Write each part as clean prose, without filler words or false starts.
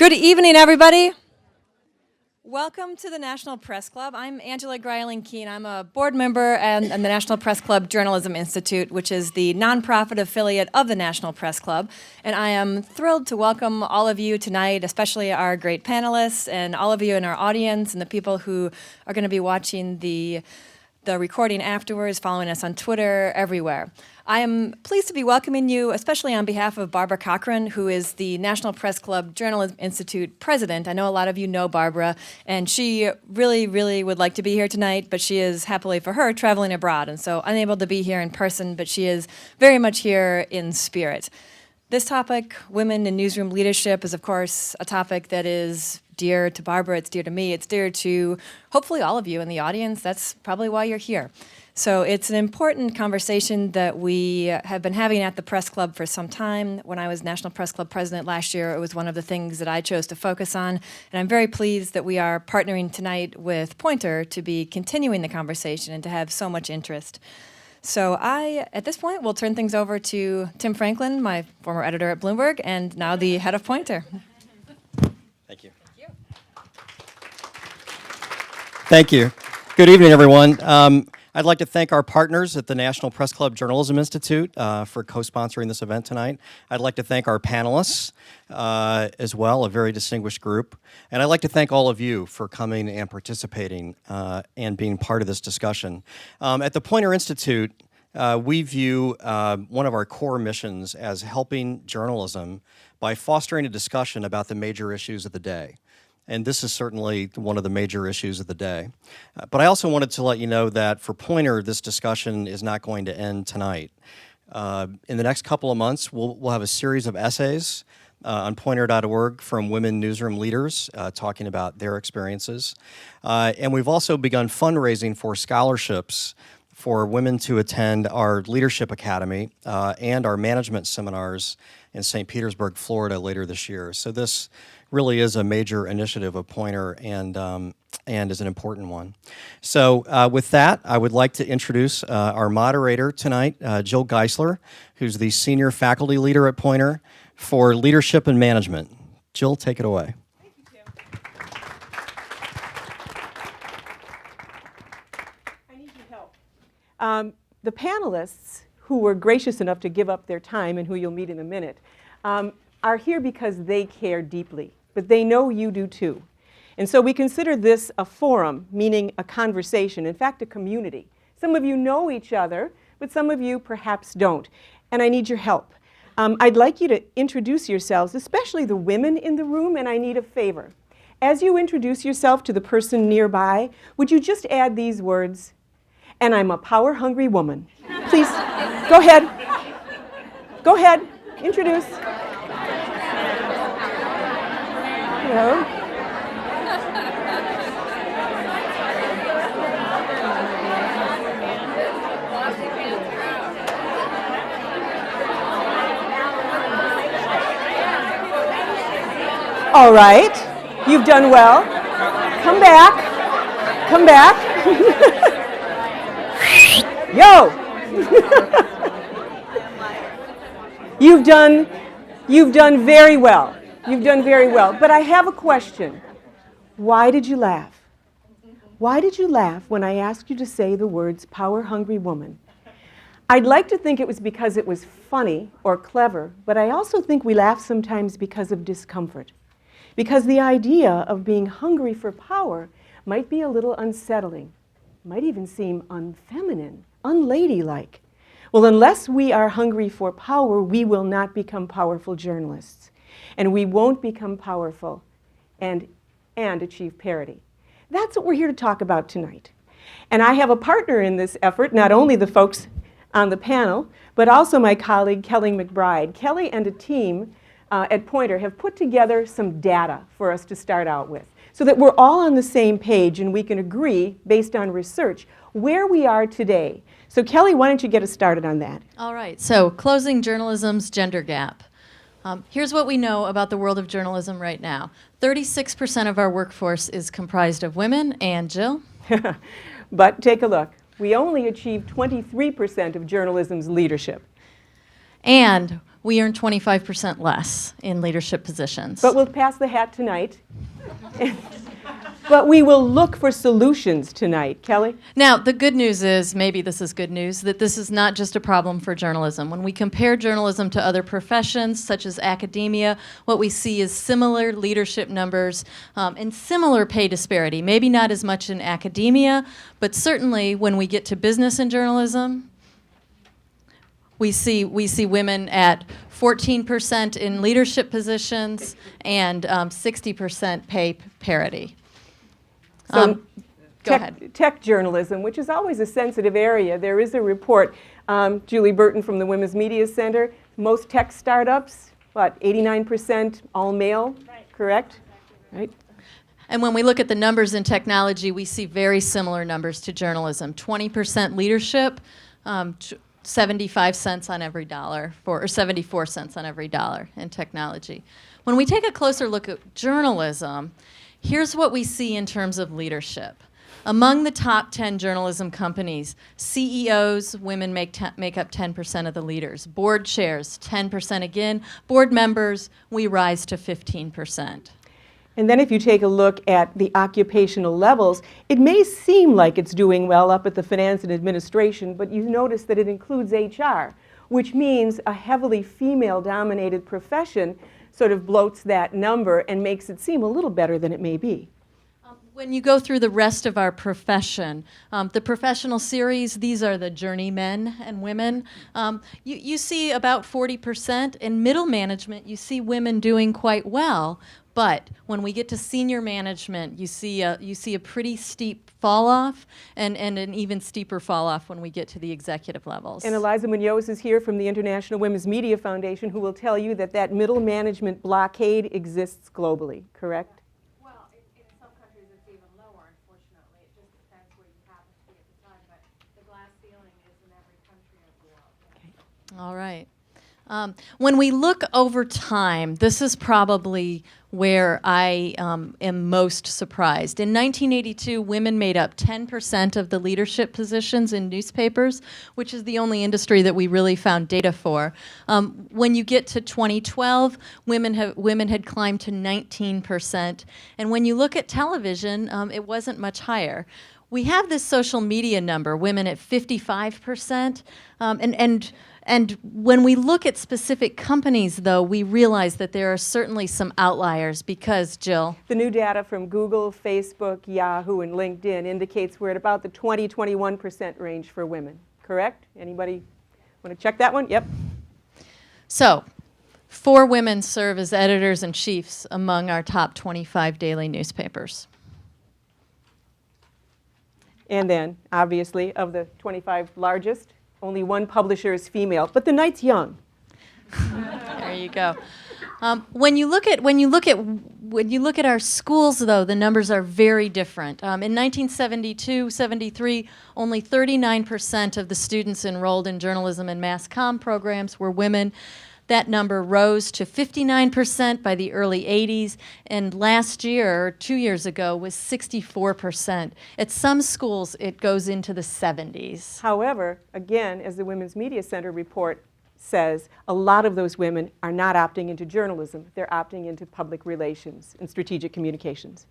Good evening, everybody. Welcome to the National Press Club. I'm Angela Greiling-Keene. I'm a board member and the National Press Club Journalism Institute, which is the nonprofit affiliate of the National Press Club. And I am thrilled to welcome all of you tonight, especially our great panelists and all of you in our audience and the people who are going to be watching the recording afterwards, following us on Twitter, everywhere. I am pleased to be welcoming you, especially on behalf of Barbara Cochran, who is the National Press Club Journalism Institute president. I know a lot of you know Barbara, and she really, really would like to be here tonight, but she is, happily for her, traveling abroad, and so unable to be here in person, but she is very much here in spirit. This topic, women in newsroom leadership, is of course a topic that is dear to Barbara, it's dear to me, it's dear to hopefully all of you in the audience. That's probably why you're here. So it's an important conversation that we have been having at the Press Club for some time. When I was National Press Club president last year, it was one of the things that I chose to focus on. And I'm very pleased that we are partnering tonight with Poynter to be continuing the conversation and to have so much interest. So I, at this point, will turn things over to Tim Franklin, my former editor at Bloomberg, and now the head of Poynter. Thank you. Thank you. Good evening, everyone. I'd like to thank our partners at the National Press Club Journalism Institute for co-sponsoring this event tonight. I'd like to thank our panelists as well, a very distinguished group. And I'd like to thank all of you for coming and participating and being part of this discussion. At the Poynter Institute, we view one of our core missions as helping journalism by fostering a discussion about the major issues of the day. And this is certainly one of the major issues of the day. But I also wanted to let you know that for Poynter, this discussion is not going to end tonight. In the next couple of months, we'll have a series of essays on Poynter.org from women newsroom leaders talking about their experiences. And we've also begun fundraising for scholarships for women to attend our Leadership Academy and our management seminars in St. Petersburg, Florida later this year. So this really is a major initiative of Poynter and is an important one. So with that, I would like to introduce our moderator tonight, Jill Geisler, who's the senior faculty leader at Poynter for leadership and management. Jill, take it away. Thank you, Tim. I need your help. The panelists, who were gracious enough to give up their time and who you'll meet in a minute, are here because they care deeply. But they know you do too. And so we consider this a forum, meaning a conversation, in fact, a community. Some of you know each other, but some of you perhaps don't. And I need your help. I'd like you to introduce yourselves, especially the women in the room, and I need a favor. As you introduce yourself to the person nearby, would you just add these words, "And I'm a power-hungry woman." Please, go ahead. Go ahead, introduce. Hello. All right, you've done well. Come back. Come back. Yo. You've done very well. You've done very well. But I have a question. Why did you laugh? Why did you laugh when I asked you to say the words power-hungry woman? I'd like to think it was because it was funny or clever, but I also think we laugh sometimes because of discomfort. Because the idea of being hungry for power might be a little unsettling, might even seem unfeminine, unladylike. Well, unless we are hungry for power, we will not become powerful journalists. And we won't become powerful and achieve parity. That's what we're here to talk about tonight. And I have a partner in this effort, not only the folks on the panel, but also my colleague, Kelly McBride. Kelly and a team at Poynter have put together some data for us to start out with so that we're all on the same page and we can agree, based on research, where we are today. So Kelly, why don't you get us started on that? All right, so closing journalism's gender gap. Here's what we know about the world of journalism right now. 36% of our workforce is comprised of women, and Jill? But take a look. We only achieved 23% of journalism's leadership. And we earn 25% less in leadership positions. But we'll pass the hat tonight. But we will look for solutions tonight. Kelly? Now, the good news is, maybe this is good news, that this is not just a problem for journalism. When we compare journalism to other professions, such as academia, what we see is similar leadership numbers and similar pay disparity. Maybe not as much in academia, but certainly when we get to business and journalism, we see women at 14% in leadership positions and 60% pay parity. So Go ahead. Tech journalism, which is always a sensitive area. There is a report, Julie Burton from the Women's Media Center, most tech startups, 89% all male, correct? Right. And when we look at the numbers in technology, we see very similar numbers to journalism. 20% leadership, 75 cents on every dollar, or 74 cents on every dollar in technology. When we take a closer look at journalism, here's what we see in terms of leadership. Among the top 10 journalism companies, CEOs, women make up 10% of the leaders. Board chairs, 10% again. Board members, we rise to 15%. And then if you take a look at the occupational levels, it may seem like it's doing well up at the finance and administration, but you notice that it includes HR, which means a heavily female-dominated profession sort of bloats that number and makes it seem a little better than it may be. When you go through the rest of our profession, the professional series, these are the journeymen and women. You see about 40%. In middle management, you see women doing quite well. But when we get to senior management, you see a pretty steep fall off and an even steeper fall off when we get to the executive levels. And Eliza Munoz is here from the International Women's Media Foundation, who will tell you that middle management blockade exists globally, correct? Well, in some countries it's even lower, unfortunately. It just depends where you happen to be at the time, but the glass ceiling is in every country of the world. Okay. All right. When we look over time, this is probably where I am most surprised. In 1982, women made up 10% of the leadership positions in newspapers, which is the only industry that we really found data for. When you get to 2012, women had climbed to 19%. And when you look at television, it wasn't much higher. We have this social media number, women at 55%, and when we look at specific companies, though, we realize that there are certainly some outliers because, Jill? The new data from Google, Facebook, Yahoo, and LinkedIn indicates we're at about the 20-21% range for women, correct? Anybody want to check that one? Yep. So, 4 women serve as editors-in-chiefs among our top 25 daily newspapers. And then, obviously, of the 25 largest, only 1 publisher is female, but the night's young. There you go. When you look at our schools, though, the numbers are very different. In 1972-73, only 39% of the students enrolled in journalism and mass comm programs were women. That number rose to 59% by the early 80s, and last year, or 2 years ago, was 64%. At some schools, it goes into the 70s. However, again, as the Women's Media Center report says, a lot of those women are not opting into journalism. They're opting into public relations and strategic communications.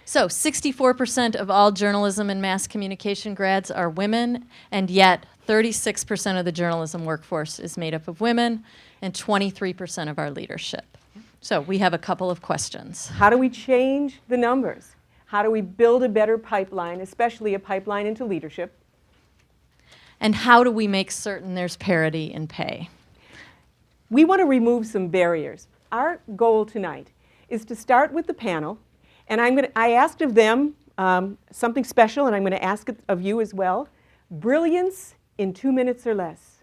So 64% of all journalism and mass communication grads are women, and yet 36% of the journalism workforce is made up of women, and 23% of our leadership. So we have a couple of questions. How do we change the numbers? How do we build a better pipeline, especially a pipeline into leadership? And how do we make certain there's parity in pay? We want to remove some barriers. Our goal tonight is to start with the panel, and I asked of them something special, and I'm going to ask it of you as well. Brilliance in 2 minutes or less.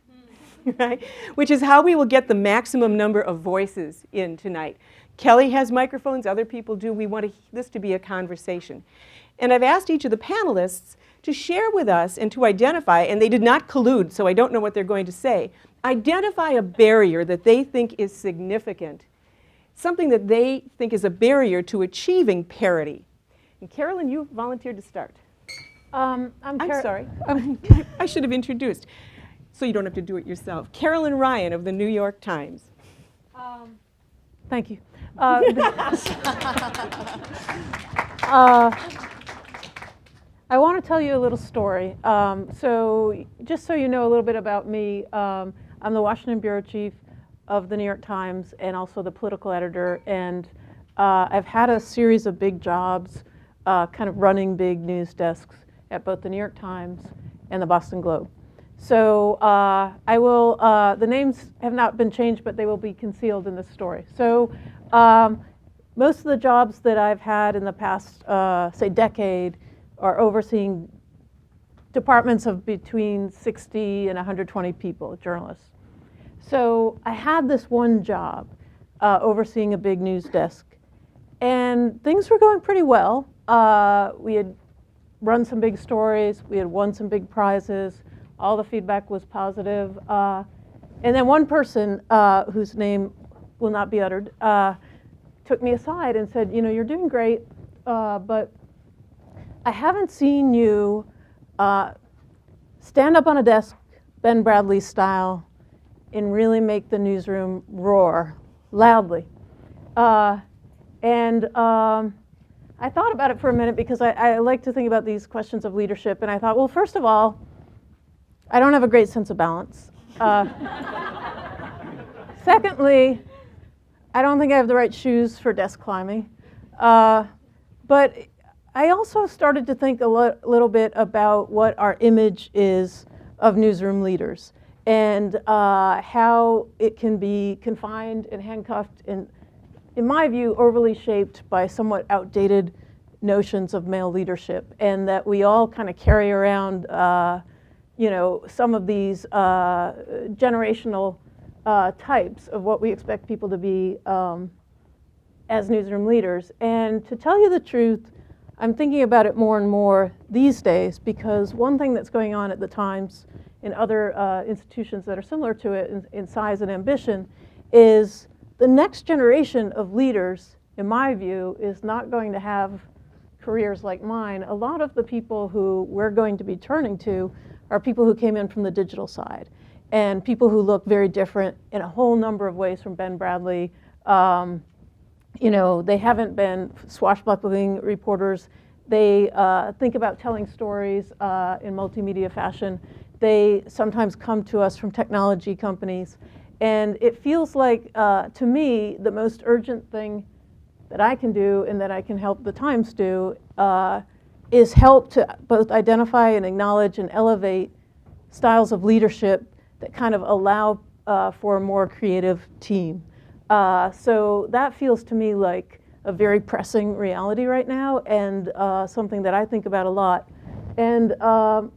Right? Which is how we will get the maximum number of voices in tonight. Kelly has microphones, other people do. We want this to be a conversation. And I've asked each of the panelists to share with us and to identify, and they did not collude, so I don't know what they're going to say, identify a barrier that they think is significant, something that they think is a barrier to achieving parity. And Carolyn, you volunteered to start. I'm sorry. I should have introduced. So you don't have to do it yourself. Carolyn Ryan of the New York Times. Thank you. I want to tell you a little story. So just so you know a little bit about me, I'm the Washington bureau chief of the New York Times and also the political editor. And I've had a series of big jobs, kind of running big news desks at both the New York Times and the Boston Globe. So I will, the names have not been changed, but they will be concealed in this story. So most of the jobs that I've had in the past, say, decade are overseeing departments of between 60 and 120 people, journalists. So I had this one job overseeing a big news desk, and things were going pretty well. We had run some big stories, we had won some big prizes, all the feedback was positive. And then one person whose name will not be uttered took me aside and said, you know, you're doing great, but I haven't seen you stand up on a desk, Ben Bradley style, and really make the newsroom roar loudly. And I thought about it for a minute because I like to think about these questions of leadership, and I thought, well, first of all, I don't have a great sense of balance. Secondly, I don't think I have the right shoes for desk climbing. But I also started to think a little bit about what our image is of newsroom leaders and how it can be confined and handcuffed and, in my view, overly shaped by somewhat outdated notions of male leadership, and that we all kind of carry around you know, some of these generational types of what we expect people to be as newsroom leaders. And to tell you the truth, I'm thinking about it more and more these days, because one thing that's going on at the Times and other institutions that are similar to it in size and ambition is the next generation of leaders, in my view, is not going to have careers like mine. A lot of the people who we're going to be turning to are people who came in from the digital side, and people who look very different in a whole number of ways from Ben Bradley. You know, they haven't been swashbuckling reporters. They think about telling stories in multimedia fashion. They sometimes come to us from technology companies. And it feels like, to me, the most urgent thing that I can do and that I can help the Times do is help to both identify and acknowledge and elevate styles of leadership that kind of allow for a more creative team. So that feels to me like a very pressing reality right now, and something that I think about a lot. And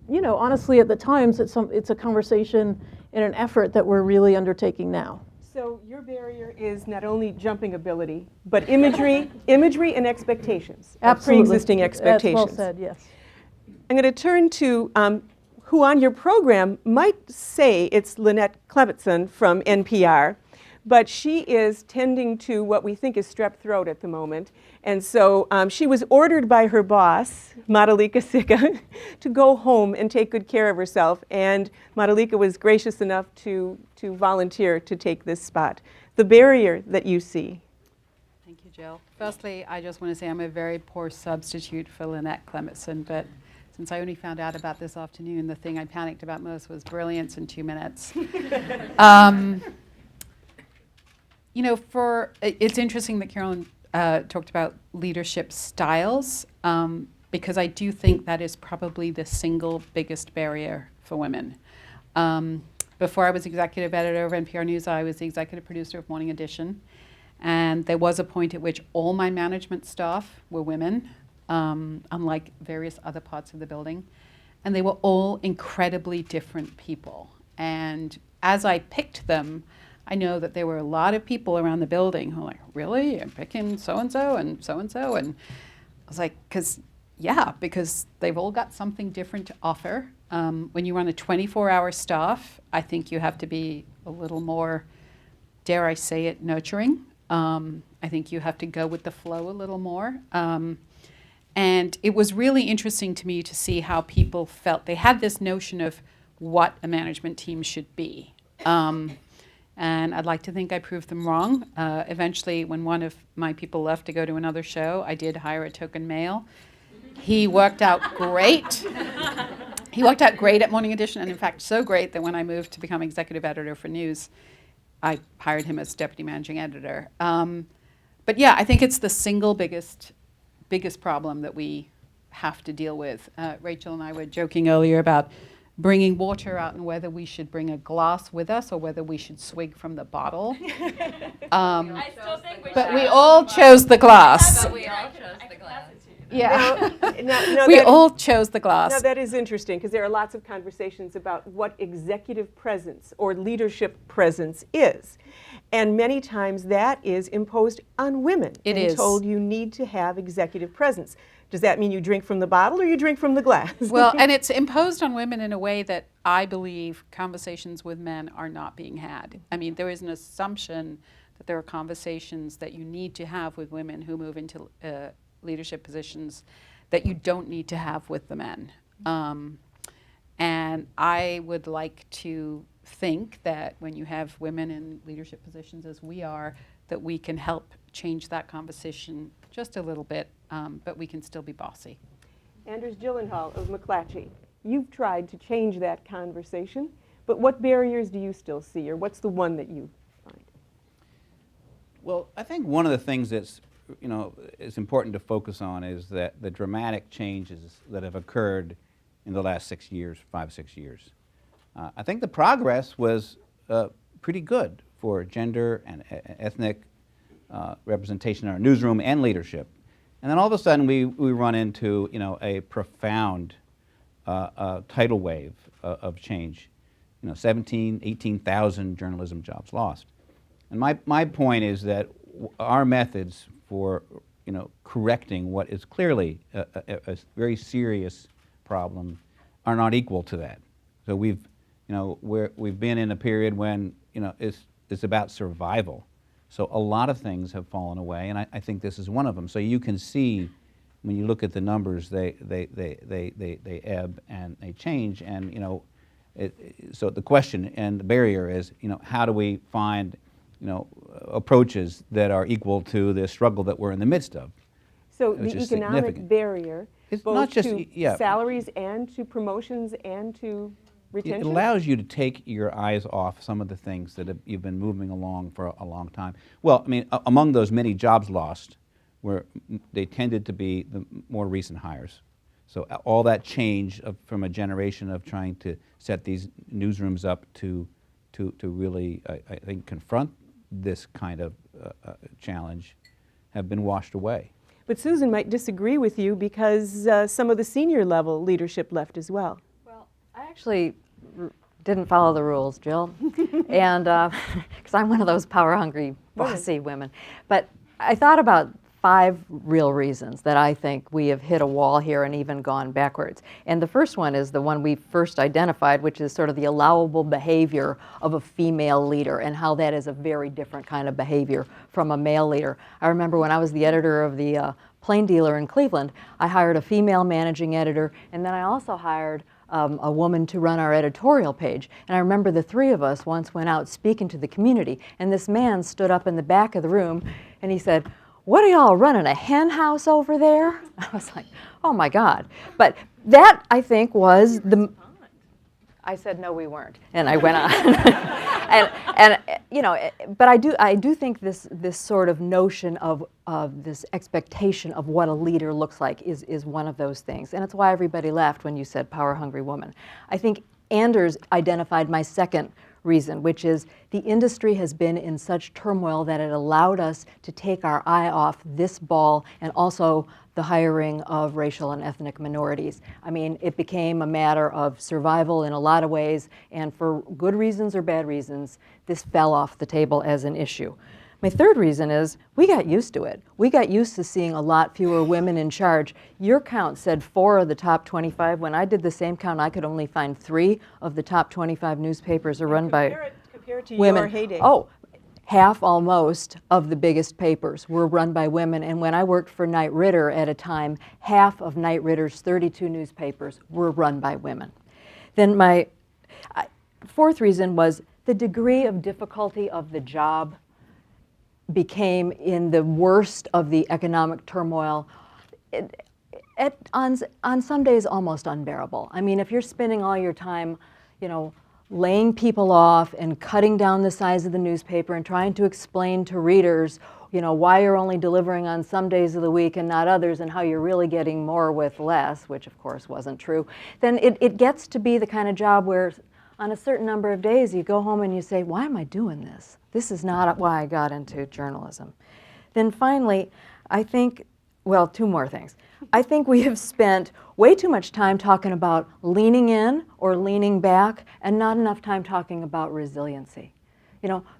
you know, honestly, at the Times, it's a conversation and an effort that we're really undertaking now. So your barrier is not only jumping ability, but imagery and expectations. Absolutely. Pre-existing expectations. That's well said, yes. I'm going to turn to who on your program might say it's Lynette Clemetson from NPR, but she is tending to what we think is strep throat at the moment. And so she was ordered by her boss, Madhulika Sikka, to go home and take good care of herself. And Madhulika was gracious enough to volunteer to take this spot. The barrier that you see. Thank you, Jill. Firstly, I just want to say I'm a very poor substitute for Lynette Clemetson, but since I only found out about this afternoon, the thing I panicked about most was brilliance in 2 minutes. You know, it's interesting that Carolyn talked about leadership styles, because I do think that is probably the single biggest barrier for women. Before I was executive editor of NPR News, I was the executive producer of Morning Edition. And there was a point at which all my management staff were women, unlike various other parts of the building. And they were all incredibly different people. And as I picked them, I know that there were a lot of people around the building who were like, really? I'm picking so-and-so and so-and-so? And I was like, because they've all got something different to offer. When you run a 24-hour staff, I think you have to be a little more, dare I say it, nurturing. I think you have to go with the flow a little more. And it was really interesting to me to see how people felt. They had this notion of what a management team should be. And I'd like to think I proved them wrong. Eventually, when one of my people left to go to another show, I did hire a token male. He worked out great. He worked out great at Morning Edition, and in fact, so great that when I moved to become executive editor for News, I hired him as deputy managing editor. But yeah, I think it's the single biggest problem that we have to deal with. Rachel and I were joking earlier about bringing water out and whether we should bring a glass with us or whether we should swig from the bottle. I still think But we all chose the glass. we all chose the glass. Yeah. Now We that- all chose the glass. Now that is interesting because there are lots of conversations about what executive presence or leadership presence is. And many times that is imposed on women. It and is. told you need to have executive presence. Does that mean you drink from the bottle or you drink from the glass? Well, and it's imposed on women in a way that I believe conversations with men are not being had. I mean, there is an assumption that there are conversations that you need to have with women who move into leadership positions that you don't need to have with the men. And I would like to think that when you have women in leadership positions as we are, that we can help change that conversation just a little bit, but we can still be bossy. Anders Gyllenhaal of McClatchy, you've tried to change that conversation, but what barriers do you still see, or what's the one that you find? Well, I think one of the things that's is important to focus on is that the dramatic changes that have occurred in the last 6 years, 5-6 years. I think the progress was pretty good for gender and ethnic representation in our newsroom and leadership. And then all of a sudden we run into a profound tidal wave of change. 17, 18,000 journalism jobs lost. And my point is that our methods for correcting what is clearly a very serious problem are not equal to that. So we've been in a period when it's about survival. So a lot of things have fallen away, and I think this is one of them. So you can see when you look at the numbers, they ebb and they change, and so the question and the barrier is how do we find approaches that are equal to the struggle that we're in the midst of. So Which the is economic significant. barrier, It's both not just- to yeah. salaries and to promotions and to retention? It allows you to take your eyes off some of the things that you've been moving along for a long time. Well, I mean, among those many jobs lost, they tended to be the more recent hires. So all that change from a generation of trying to set these newsrooms up to really, I think, confront this kind of challenge have been washed away. But Susan might disagree with you because some of the senior level leadership left as well. Well, I actually didn't follow the rules, Jill, and because I'm one of those power-hungry, bossy women. But I thought about 5 real reasons that I think we have hit a wall here and even gone backwards. And the first one is the one we first identified, which is sort of the allowable behavior of a female leader and how that is a very different kind of behavior from a male leader. I remember when I was the editor of the Plain Dealer in Cleveland, I hired a female managing editor, and then I also hired a woman to run our editorial page. And I remember the 3 of us once went out speaking to the community, and this man stood up in the back of the room and he said, "What are y'all running, a hen house over there?" I was like, oh my God. But that, I think, was the... I said, no, we weren't. And I went on. But I do think this sort of notion of this expectation of what a leader looks like is one of those things. And it's why everybody laughed when you said power-hungry woman. I think Anders identified my second reason, which is the industry has been in such turmoil that it allowed us to take our eye off this ball and also the hiring of racial and ethnic minorities. I mean, it became a matter of survival in a lot of ways, and for good reasons or bad reasons, this fell off the table as an issue. My third reason is we got used to it. We got used to seeing a lot fewer women in charge. Your count said 4 of the top 25. When I did the same count, I could only find 3 of the top 25 newspapers are run by Compared to women. your heyday. Oh, half almost of the biggest papers were run by women. And when I worked for Knight Ridder at a time, half of Knight Ridder's 32 newspapers were run by women. Then my fourth reason was the degree of difficulty of the job became, in the worst of the economic turmoil, on some days almost unbearable. I mean, if you're spending all your time, laying people off and cutting down the size of the newspaper and trying to explain to readers, why you're only delivering on some days of the week and not others, and how you're really getting more with less, which of course wasn't true, then it gets to be the kind of job where on a certain number of days you go home and you say, why am I doing this? This is not why I got into journalism. Then finally, I think, well, two more things. I think we have spent way too much time talking about leaning in or leaning back and not enough time talking about resiliency.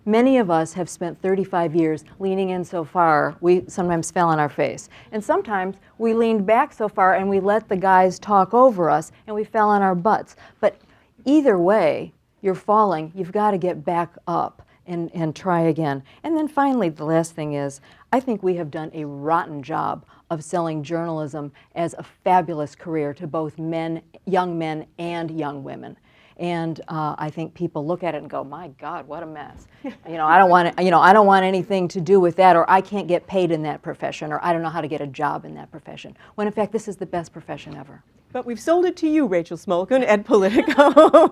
Many of us have spent 35 years leaning in so far, we sometimes fell on our face. And sometimes we leaned back so far and we let the guys talk over us and we fell on our butts. But either way, you're falling, you've got to get back up and try again. And then finally, the last thing is, I think we have done a rotten job of selling journalism as a fabulous career to both young men and young women. And I think people look at it and go, my God, what a mess. I don't want anything to do with that, or I can't get paid in that profession, or I don't know how to get a job in that profession. When in fact, this is the best profession ever. But we've sold it to you, Rachel Smolkin, at Politico.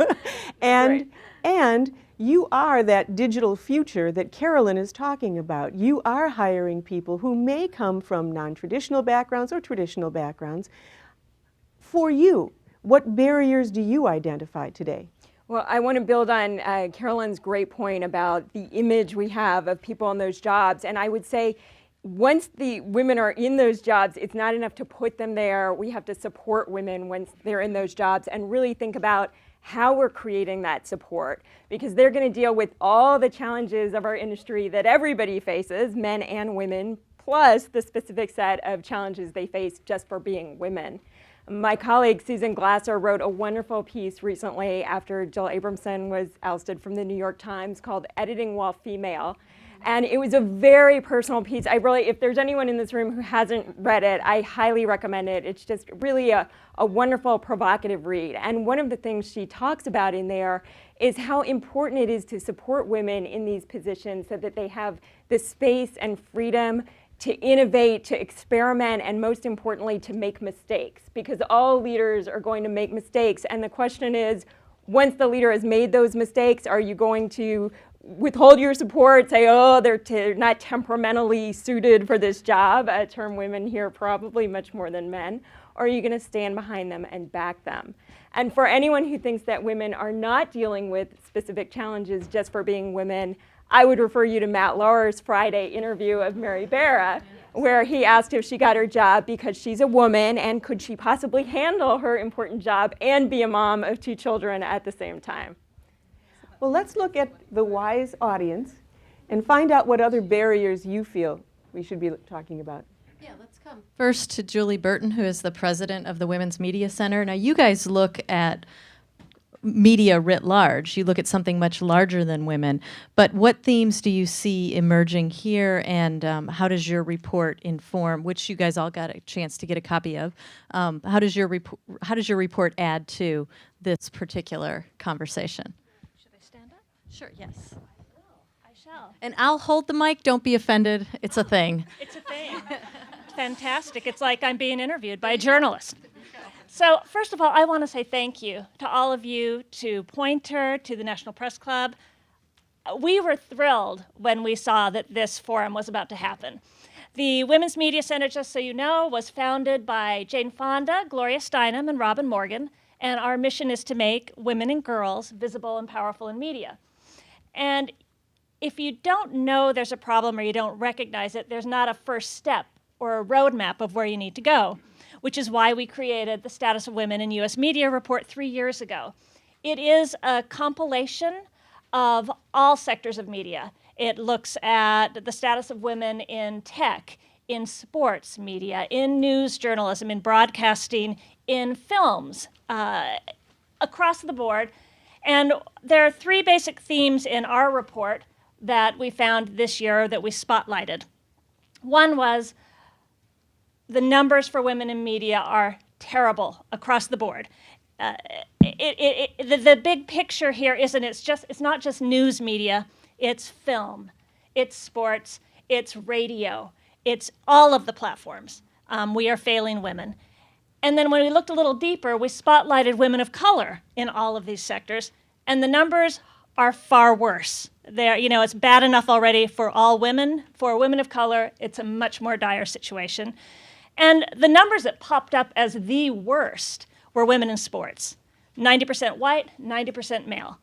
and you are that digital future that Carolyn is talking about. You are hiring people who may come from non-traditional backgrounds or traditional backgrounds. For you, what barriers do you identify today? Well, I want to build on Carolyn's great point about the image we have of people in those jobs. And I would say, once the women are in those jobs, it's not enough to put them there. We have to support women once they're in those jobs and really think about how we're creating that support, because they're going to deal with all the challenges of our industry that everybody faces, men and women, plus the specific set of challenges they face just for being women. My colleague Susan Glasser wrote a wonderful piece recently after Jill Abramson was ousted from the New York Times called Editing While Female. And it was a very personal piece. If there's anyone in this room who hasn't read it, I highly recommend it. It's just really a wonderful, provocative read. And one of the things she talks about in there is how important it is to support women in these positions so that they have the space and freedom to innovate, to experiment, and most importantly, to make mistakes. Because all leaders are going to make mistakes. And the question is, once the leader has made those mistakes, are you going to withhold your support, say, oh, they're not temperamentally suited for this job, a term women hear probably much more than men, or are you going to stand behind them and back them? And for anyone who thinks that women are not dealing with specific challenges just for being women, I would refer you to Matt Lauer's Friday interview of Mary Barra, where he asked if she got her job because she's a woman and could she possibly handle her important job and be a mom of 2 children at the same time. Well, let's look at the wise audience and find out what other barriers you feel we should be talking about. Yeah, let's come first to Julie Burton, who is the president of the Women's Media Center. Now, you guys look at media writ large. You look at something much larger than women. But what themes do you see emerging here, and how does your report inform, which you guys all got a chance to get a copy of, how does your report add to this particular conversation? Sure, yes. I shall. And I'll hold the mic. Don't be offended. It's a thing. It's a thing. Fantastic. It's like I'm being interviewed by a journalist. So first of all, I want to say thank you to all of you, to Poynter, to the National Press Club. We were thrilled when we saw that this forum was about to happen. The Women's Media Center, just so you know, was founded by Jane Fonda, Gloria Steinem, and Robin Morgan, and our mission is to make women and girls visible and powerful in media. And if you don't know there's a problem or you don't recognize it, there's not a first step or a roadmap of where you need to go, which is why we created the Status of Women in U.S. Media report 3 years ago. It is a compilation of all sectors of media. It looks at the status of women in tech, in sports media, in news journalism, in broadcasting, in films, across the board. And there are 3 basic themes in our report that we found this year that we spotlighted. One was the numbers for women in media are terrible across the board. the big picture here isn't it's not just news media, it's film, it's sports, it's radio, it's all of the platforms. We are failing women. And then when we looked a little deeper, we spotlighted women of color in all of these sectors, and the numbers are far worse. It's bad enough already for all women. For women of color, it's a much more dire situation. And the numbers that popped up as the worst were women in sports. 90% white, 90% male.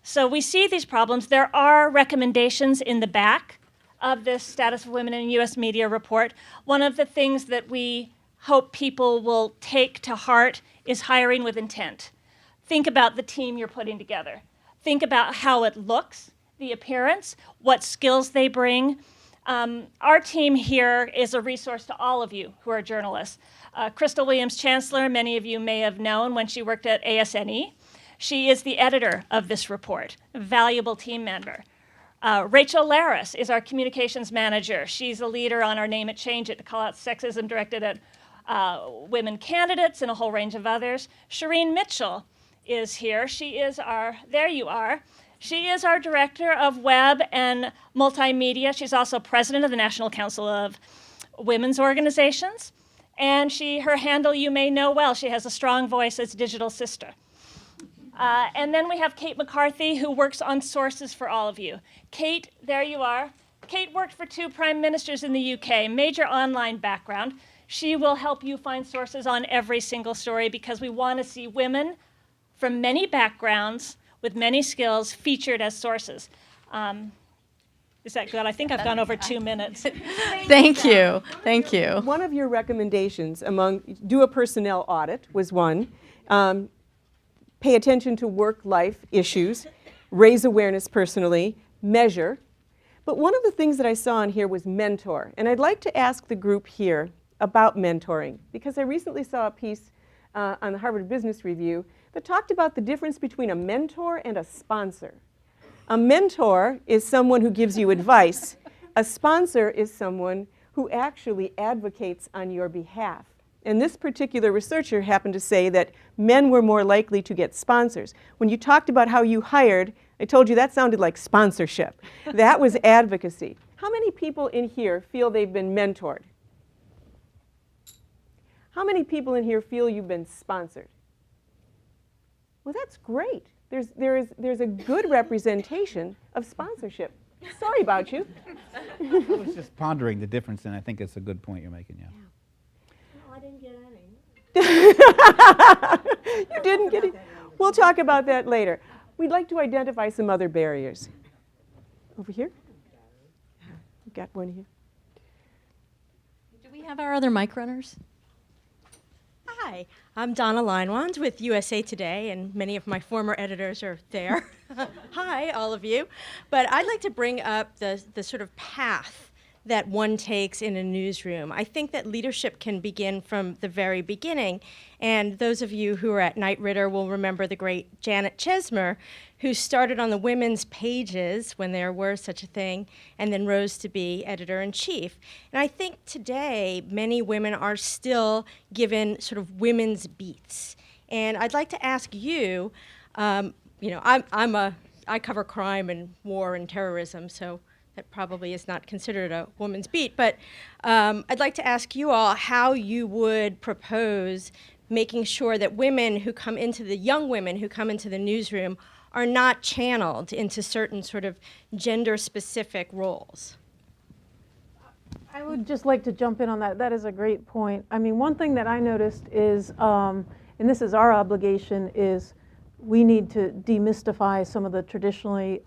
So we see these problems. There are recommendations in the back of this Status of Women in U.S. Media report. One of the things that we hope people will take to heart is hiring with intent. Think about the team you're putting together. Think about how it looks, the appearance, what skills they bring. Our team here is a resource to all of you who are journalists. Crystal Williams-Chancellor, many of you may have known when she worked at ASNE. She is the editor of this report, a valuable team member. Rachel Laris is our communications manager. She's a leader on our Name It, Change It to call out sexism directed at women candidates and a whole range of others. Shireen Mitchell is here. She is there you are. She is our director of web and multimedia. She's also president of the National Council of Women's Organizations. And her handle you may know well. She has a strong voice as Digital Sister. And then we have Kate McCarthy, who works on sources for all of you. Kate, there you are. Kate worked for 2 prime ministers in the UK, major online background. She will help you find sources on every single story because we want to see women from many backgrounds with many skills featured as sources. Is that good? I think I've gone over 2 minutes. Thank you. Thank you. One of your recommendations do a personnel audit was one. Pay attention to work-life issues, raise awareness personally, measure. But one of the things that I saw in here was mentor. And I'd like to ask the group here about mentoring, because I recently saw a piece on the Harvard Business Review that talked about the difference between a mentor and a sponsor. A mentor is someone who gives you advice. A sponsor is someone who actually advocates on your behalf. And this particular researcher happened to say that men were more likely to get sponsors. When you talked about how you hired, I told you that sounded like sponsorship. That was advocacy. How many people in here feel they've been mentored? How many people in here feel you've been sponsored? Well, that's great. There's a good representation of sponsorship. Sorry about you. I was just pondering the difference, and I think it's a good point you're making, yeah. I didn't get any. You didn't get it. We'll talk about that later. We'd like to identify some other barriers. Over here? We've got one here. Do we have our other mic runners? Hi, I'm Donna Linewand with USA Today, and many of my former editors are there. Hi, all of you. But I'd like to bring up the sort of path that one takes in a newsroom. I think that leadership can begin from the very beginning, and those of you who are at Knight Ridder will remember the great Janet Chesmer, who started on the women's pages when there were such a thing, and then rose to be editor-in-chief. And I think today many women are still given sort of women's beats. And I'd like to ask you, I cover crime and war and terrorism, so that probably is not considered a woman's beat, but I'd like to ask you all how you would propose making sure that young women who come into the newsroom are not channeled into certain sort of gender-specific roles. I would just like to jump in on that. That is a great point. I mean, one thing that I noticed is, and this is our obligation, is we need to demystify some of the traditionally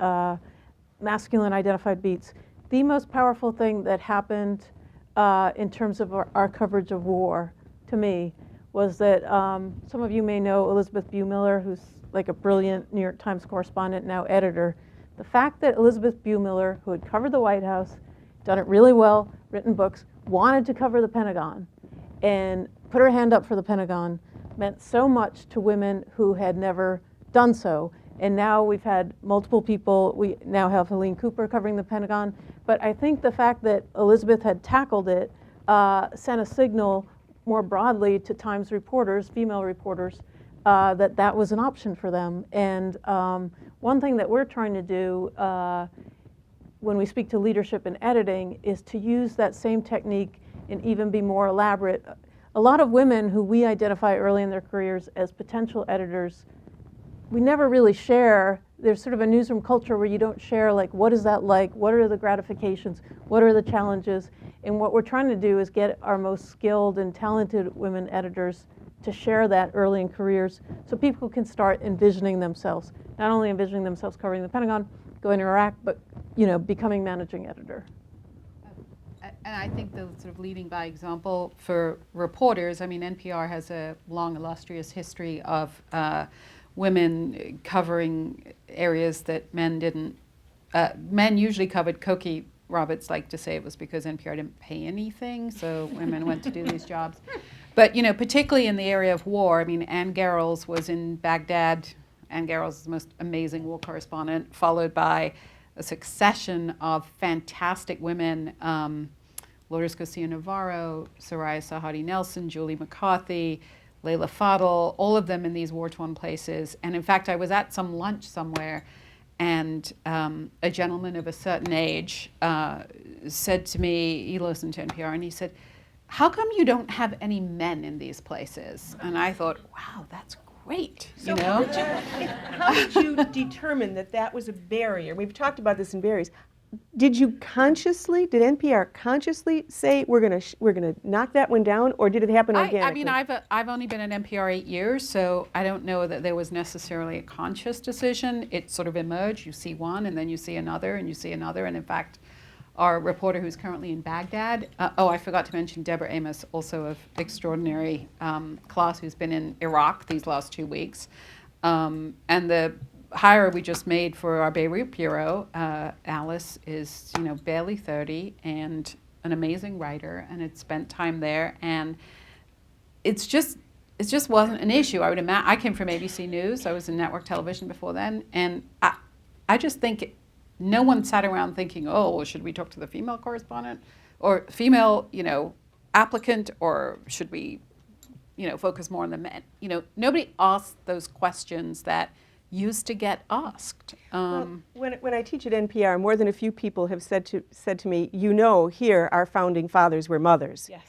masculine identified beats. The most powerful thing that happened in terms of our coverage of war, to me, was that some of you may know Elizabeth Buemiller, who's like a brilliant New York Times correspondent, now editor. The fact that Elizabeth Buemiller, who had covered the White House, done it really well, written books, wanted to cover the Pentagon, and put her hand up for the Pentagon, meant so much to women who had never done so. And now we've had multiple people. We now have Helene Cooper covering the Pentagon. But I think the fact that Elizabeth had tackled it sent a signal more broadly to Times reporters, female reporters, that was an option for them. And one thing that we're trying to do when we speak to leadership in editing is to use that same technique and even be more elaborate. A lot of women who we identify early in their careers as potential editors, we never really share. There's sort of a newsroom culture where you don't share, like, what is that like? What are the gratifications? What are the challenges? And what we're trying to do is get our most skilled and talented women editors to share that early in careers so people can start envisioning themselves, not only envisioning themselves covering the Pentagon, going to Iraq, but becoming managing editor. And I think the sort of leading by example for reporters, I mean, NPR has a long, illustrious history of women covering areas that men didn't. Men usually covered Cokie Roberts liked to say it was because NPR didn't pay anything, so women went to do these jobs. But, particularly in the area of war, I mean, Ann Garrels was in Baghdad. Ann Garrels is the most amazing war correspondent, followed by a succession of fantastic women, Lourdes Garcia-Navarro, Soraya Sahadi Nelson, Julie McCarthy, Lila Fadl, all of them in these war-torn places. And in fact, I was at some lunch somewhere, and a gentleman of a certain age said to me, he listened to NPR, and he said, "How come you don't have any men in these places?" And I thought, wow, that's great. So how did you determine that that was a barrier? We've talked about this in barriers. Did NPR consciously say we're gonna knock that one down, or did it happen organically? I mean, I've only been at NPR 8 years, so I don't know that there was necessarily a conscious decision. It sort of emerged. You see one, and then you see another, and you see another, and in fact, our reporter who's currently in Baghdad. I forgot to mention Deborah Amos, also of extraordinary class, who's been in Iraq these last 2 weeks. And the hire we just made for our Beirut bureau, Alice, is barely 30 and an amazing writer, and had spent time there. And it just wasn't an issue. I would imagine. I came from ABC News. I was in network television before then, and I just think. No one sat around thinking, oh, should we talk to the female correspondent or female, applicant, or should we, focus more on the men? Nobody asked those questions that used to get asked. Well, when I teach at NPR, more than a few people have said to me, here our founding fathers were mothers. Yes.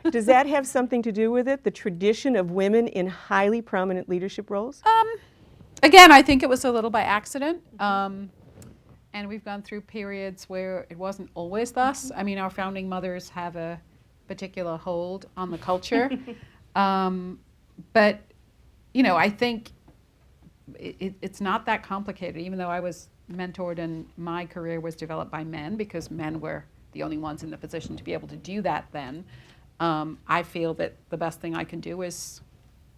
Does that have something to do with it, the tradition of women in highly prominent leadership roles? Again, I think it was a little by accident. And we've gone through periods where it wasn't always thus. I mean, our founding mothers have a particular hold on the culture. But, I think it's not that complicated, even though I was mentored and my career was developed by men, because men were the only ones in the position to be able to do that then. I feel that the best thing I can do is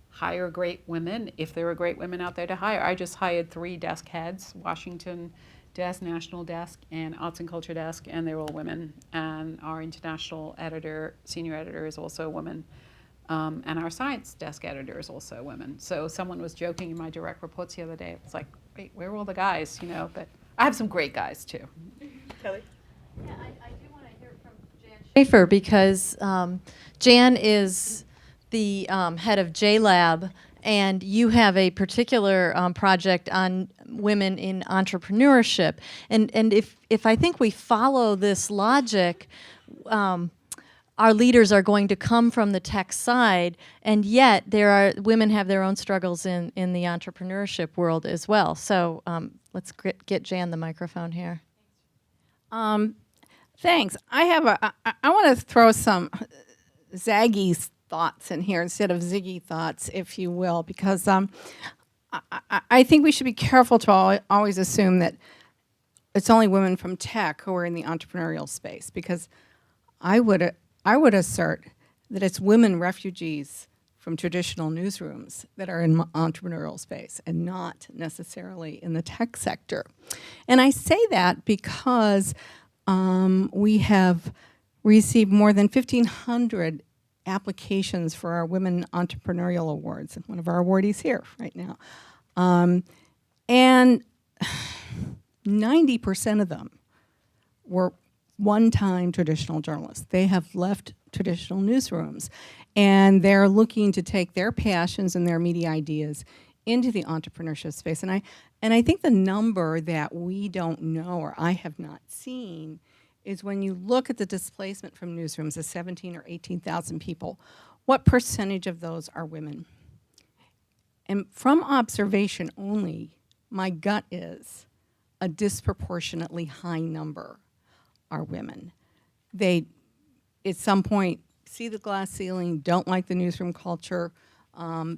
hire great women, if there are great women out there to hire. I just hired 3 desk heads, Washington desk, national desk, and arts and culture desk, and they're all women. And our international editor, senior editor, is also a woman. And our science desk editor is also a woman. So someone was joking in my direct reports the other day. It's like, wait, where are all the guys? But I have some great guys too. Kelly? Yeah, I do want to hear from Jan Schaefer, because Jan is the head of JLab, and you have a particular project on women in entrepreneurship. And if I think we follow this logic, our leaders are going to come from the tech side, and yet women have their own struggles in the entrepreneurship world as well. So let's get Jan the microphone here. Thanks. I want to throw some zaggy thoughts in here instead of ziggy thoughts, if you will, because I think we should be careful to always assume that it's only women from tech who are in the entrepreneurial space, because I would assert that it's women refugees from traditional newsrooms that are in entrepreneurial space and not necessarily in the tech sector. And I say that because we have received more than 1,500 applications for our Women Entrepreneurial Awards, one of our awardees here right now. And 90% of them were one-time traditional journalists. They have left traditional newsrooms. And they're looking to take their passions and their media ideas into the entrepreneurship space. And I think the number that we don't know or I have not seen is when you look at the displacement from newsrooms of 17 or 18,000 people, what percentage of those are women? And from observation only, my gut is a disproportionately high number are women. They, at some point, see the glass ceiling, don't like the newsroom culture,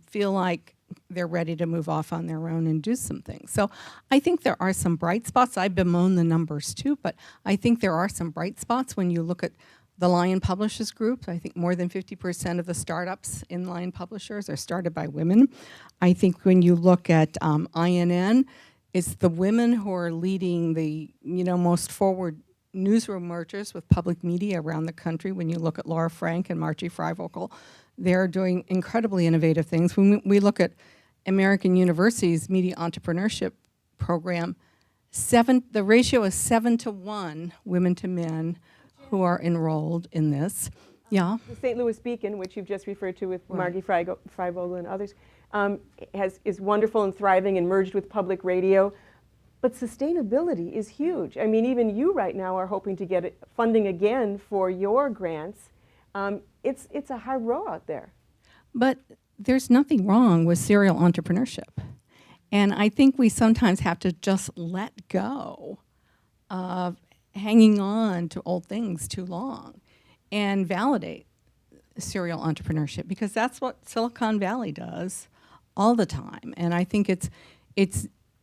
feel like they're ready to move off on their own and do some things. So I think there are some bright spots. I bemoan the numbers too, but I think there are some bright spots when you look at the Lion Publishers Group. I think more than 50% of the startups in Lion Publishers are started by women. I think when you look at INN, it's the women who are leading the most forward newsroom mergers with public media around the country. When you look at Laura Frank and Margie Freivokel, they're doing incredibly innovative things. When we look at American University's media entrepreneurship program, the ratio is 7-to-1 women to men who are enrolled in this. Yeah. The St. Louis Beacon, which you've just referred to with Margie Freivokel and others, is wonderful and thriving and merged with public radio. But sustainability is huge. I mean, even you right now are hoping to get funding again for your grants. It's a hard row out there. But there's nothing wrong with serial entrepreneurship. And I think we sometimes have to just let go of hanging on to old things too long and validate serial entrepreneurship, because that's what Silicon Valley does all the time. And I think it's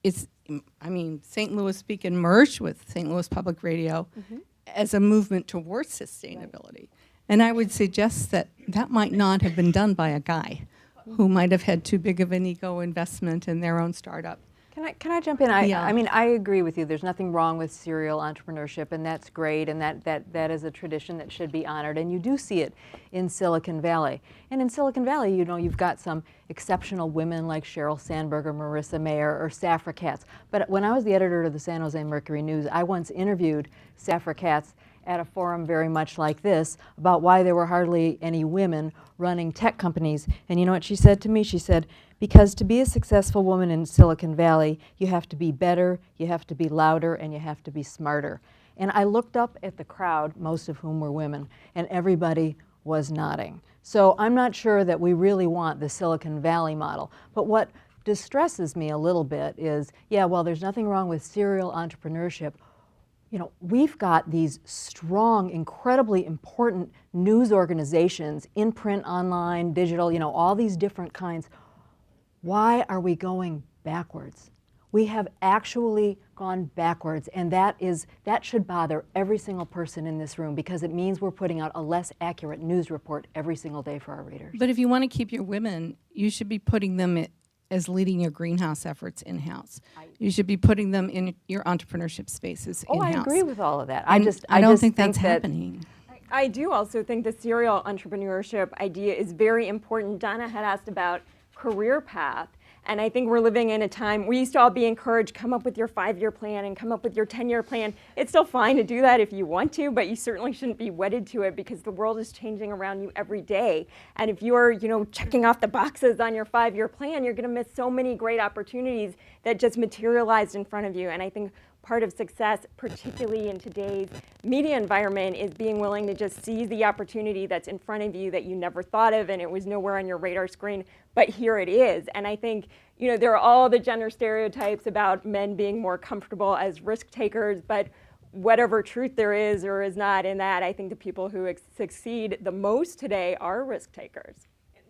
St. Louis Beacon merged with St. Louis Public Radio as a movement towards sustainability. Right. And I would suggest that might not have been done by a guy who might have had too big of an ego investment in their own startup. Can I jump in? I mean, I agree with you. There's nothing wrong with serial entrepreneurship, and that's great, and that is a tradition that should be honored. And you do see it in Silicon Valley. And in Silicon Valley, you've got some exceptional women like Sheryl Sandberg or Marissa Mayer or Safra Catz. But when I was the editor of the San Jose Mercury News, I once interviewed Safra Catz at a forum very much like this about why there were hardly any women running tech companies. And you know what she said to me? She said, because to be a successful woman in Silicon Valley, you have to be better, you have to be louder, and you have to be smarter. And I looked up at the crowd, most of whom were women, and everybody was nodding. So I'm not sure that we really want the Silicon Valley model. But what distresses me a little bit is, there's nothing wrong with serial entrepreneurship. We've got these strong, incredibly important news organizations in print, online, digital, all these different kinds. Why are we going backwards? We have actually gone backwards, and that should bother every single person in this room, because it means we're putting out a less accurate news report every single day for our readers. But if you want to keep your women, you should be putting them as leading your greenhouse efforts in-house. You should be putting them in your entrepreneurship spaces in-house. I agree with all of that. I don't think that's happening. I do also think the serial entrepreneurship idea is very important. Donna had asked about career path. And I think we're living in a time, we used to all be encouraged, come up with your 5-year plan and come up with your 10-year plan. It's still fine to do that if you want to, but you certainly shouldn't be wedded to it, because the world is changing around you every day. And if you're, checking off the boxes on your 5-year plan, you're gonna miss so many great opportunities that just materialized in front of you. And I think part of success, particularly in today's media environment, is being willing to just seize the opportunity that's in front of you that you never thought of and it was nowhere on your radar screen, but here it is. And I think, there are all the gender stereotypes about men being more comfortable as risk takers, but whatever truth there is or is not in that, I think the people who succeed the most today are risk takers.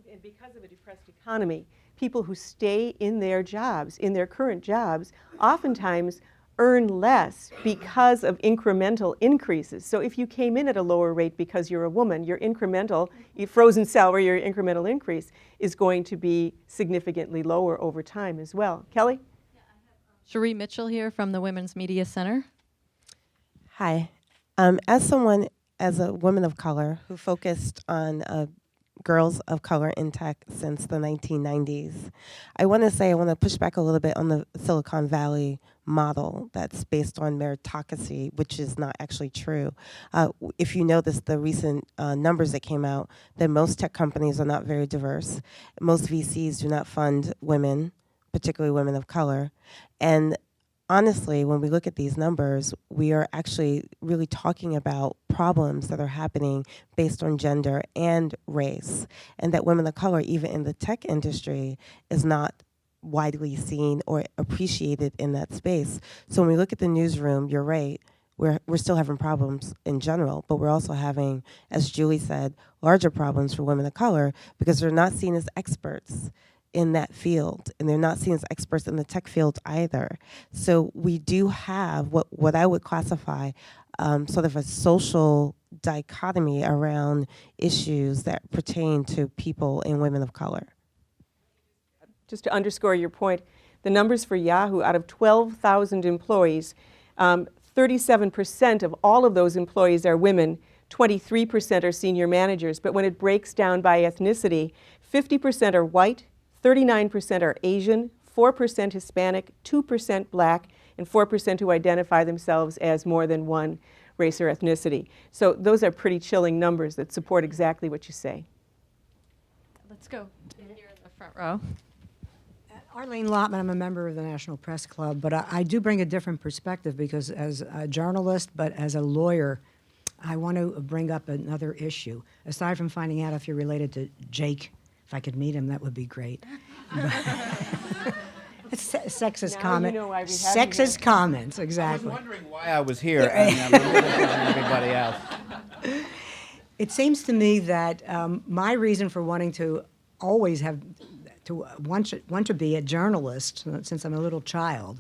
And because of a depressed economy, people who stay in their jobs, in their current jobs, oftentimes earn less because of incremental increases. So if you came in at a lower rate because you're a woman, your incremental, frozen salary, your incremental increase is going to be significantly lower over time as well. Kelly? Cherie Mitchell here from the Women's Media Center. Hi. As a woman of color who focused on girls of color in tech since the 1990s. I want to push back a little bit on the Silicon Valley model that's based on meritocracy, which is not actually true. If you notice the recent numbers that came out, that most tech companies are not very diverse. Most VCs do not fund women, particularly women of color. And honestly, when we look at these numbers, we are actually really talking about problems that are happening based on gender and race, and that women of color, even in the tech industry, is not widely seen or appreciated in that space. So when we look at the newsroom, you're right, we're still having problems in general, but we're also having, as Julie said, larger problems for women of color because they're not seen as experts in that field, and they're not seen as experts in the tech field either. So we do have what I would classify sort of a social dichotomy around issues that pertain to people and women of color. Just to underscore your point, the numbers for Yahoo, out of 12,000 employees, 37% of all of those employees are women, 23% are senior managers. But when it breaks down by ethnicity, 50% are white, 39% are Asian, 4% Hispanic, 2% Black, and 4% who identify themselves as more than one race or ethnicity. So those are pretty chilling numbers that support exactly what you say. Let's go here in the front row. Arlene Lotman, I'm a member of the National Press Club, but I do bring a different perspective because as a journalist, but as a lawyer, I want to bring up another issue. Aside from finding out if you're related to Jake, if I could meet him, that would be great. It's sexist comment. You know why we have sexist comments, exactly. I was wondering why I was here. I mean, I'm a little different than everybody else. It seems to me that my reason for wanting to always have want to be a journalist since I'm a little child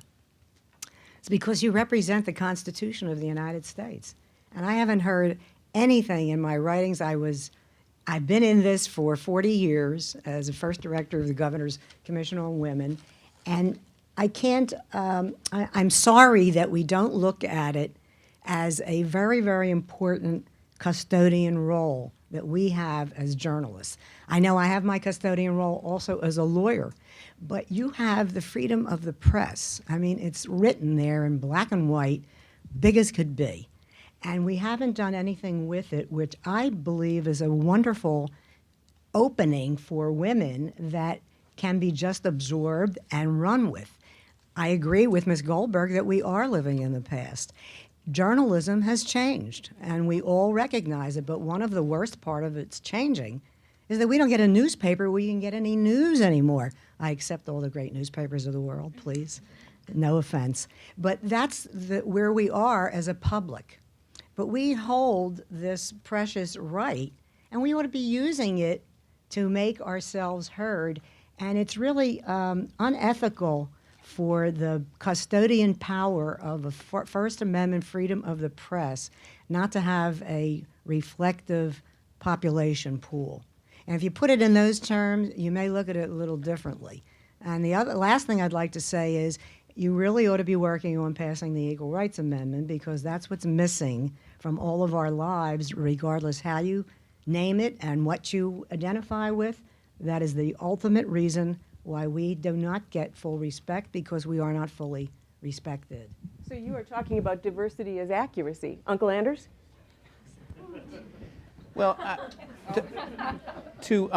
is because you represent the Constitution of the United States. And I haven't heard anything in my writings. I've been in this for 40 years as a first director of the Governor's Commission on Women, and I can't, I'm sorry that we don't look at it as a very, very important custodian role that we have as journalists. I know I have my custodian role also as a lawyer, but you have the freedom of the press. I mean, it's written there in black and white, big as could be. And we haven't done anything with it, which I believe is a wonderful opening for women that can be just absorbed and run with. I agree with Ms. Goldberg that we are living in the past. Journalism has changed, and we all recognize it, but one of the worst part of its changing is that we don't get a newspaper where you can get any news anymore. I accept all the great newspapers of the world, please. No offense. But that's where we are as a public. But we hold this precious right, and we ought to be using it to make ourselves heard. And it's really unethical for the custodian power of a First Amendment freedom of the press not to have a reflective population pool. And if you put it in those terms, you may look at it a little differently. And the last thing I'd like to say is you really ought to be working on passing the Equal Rights Amendment because that's what's missing from all of our lives, regardless how you name it and what you identify with. That is the ultimate reason why we do not get full respect because we are not fully respected. So you are talking about diversity as accuracy. Uncle Anders? Well, to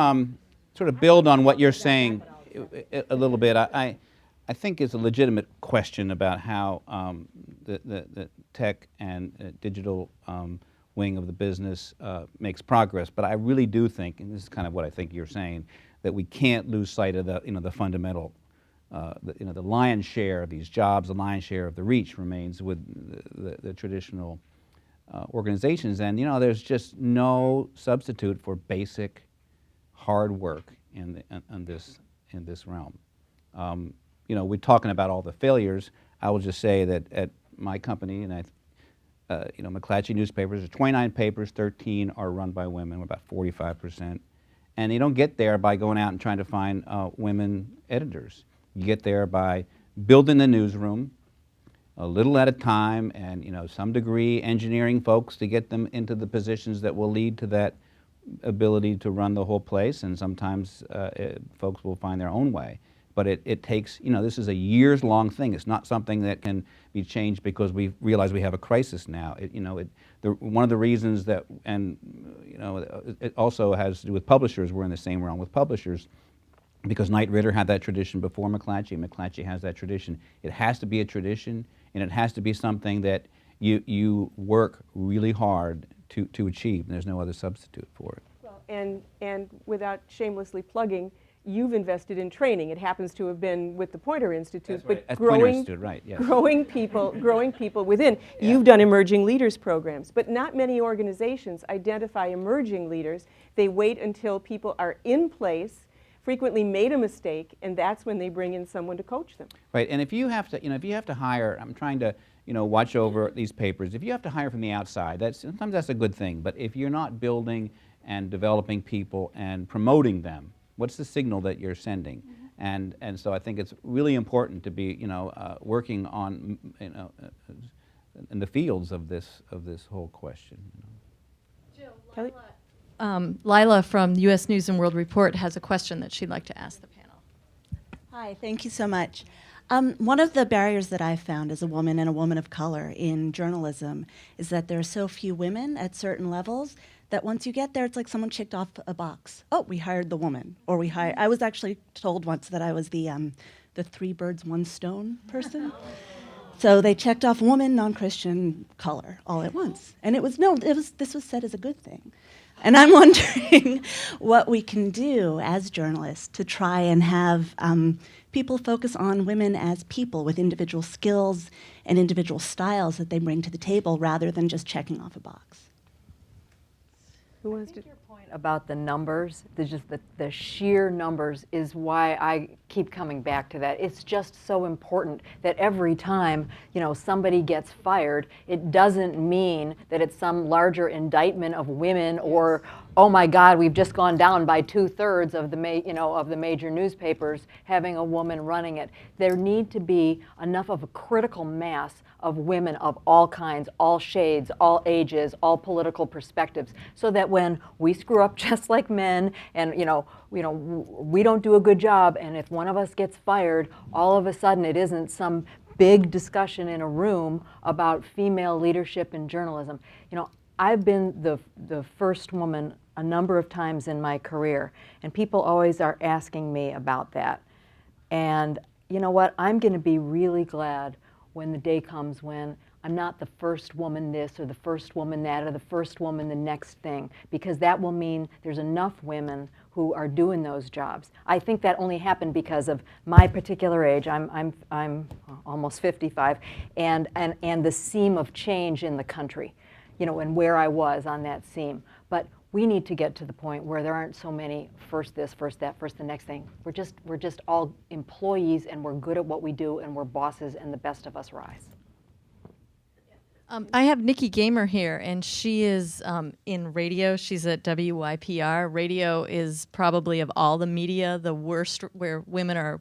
sort of build on what you're saying a little bit, I think it's a legitimate question about how the tech and digital wing of the business makes progress. But I really do think, and this is kind of what I think you're saying, that we can't lose sight of the fundamental, the lion's share of these jobs, the lion's share of the reach remains with the traditional organizations, and there's just no substitute for basic hard work in this realm. We're talking about all the failures. I will just say that at my company, and McClatchy Newspapers, there's 29 papers, 13 are run by women, about 45%. And you don't get there by going out and trying to find women editors. You get there by building the newsroom, a little at a time, and some degree engineering folks to get them into the positions that will lead to that ability to run the whole place, and sometimes folks will find their own way. But it takes, this is a years-long thing. It's not something that can be changed because we realize we have a crisis now. One of the reasons that, and it also has to do with publishers. We're in the same realm with publishers, because Knight Ridder had that tradition before McClatchy. McClatchy has that tradition. It has to be a tradition, and it has to be something that you work really hard to achieve. And there's no other substitute for it. Well, and without shamelessly plugging, you've invested in training. It happens to have been with the Poynter Institute, That's right. but At Poynter Institute, right, yes. growing people within. Yeah. You've done emerging leaders programs, but not many organizations identify emerging leaders. They wait until people are in place, frequently made a mistake, and that's when they bring in someone to coach them. Right, and if you have to, hire, I'm trying to, watch over these papers. If you have to hire from the outside, sometimes that's a good thing. But if you're not building and developing people and promoting them, what's the signal that you're sending? Mm-hmm. And so I think it's really important to be, working on, in the fields of this whole question. Jill, Kelly? Lila from U.S. News and World Report has a question that she'd like to ask the panel. Hi, thank you so much. One of the barriers that I've found as a woman and a woman of color in journalism is that there are so few women at certain levels that once you get there, it's like someone checked off a box. Oh, we hired the woman, or I was actually told once that I was the 3 birds, 1 stone person. So they checked off woman, non-Christian, color all at once. And this was said as a good thing. And I'm wondering what we can do as journalists to try and have people focus on women as people with individual skills and individual styles that they bring to the table rather than just checking off a box. Who wants to? Your point about the numbers, the sheer numbers is why I keep coming back to that. It's just so important that every time somebody gets fired, it doesn't mean that it's some larger indictment of women or, oh my God, we've just gone down by 2/3 of the major newspapers having a woman running it. There need to be enough of a critical mass of women of all kinds, all shades, all ages, all political perspectives, so that when we screw up just like men, and we don't do a good job, and if one of us gets fired, all of a sudden it isn't some big discussion in a room about female leadership in journalism. I've been the first woman a number of times in my career, and people always are asking me about that. And you know what? I'm going to be really glad when the day comes when I'm not the first woman this or the first woman that or the first woman the next thing, because that will mean there's enough women who are doing those jobs. I think that only happened because of my particular age. I'm almost 55, and the seam of change in the country, and where I was on that seam. But we need to get to the point where there aren't so many first this, first that, first the next thing. We're just all employees, and we're good at what we do, and we're bosses, and the best of us rise. I have Nikki Gamer here, and she is in radio. She's at WYPR. Radio is probably of all the media the worst, where women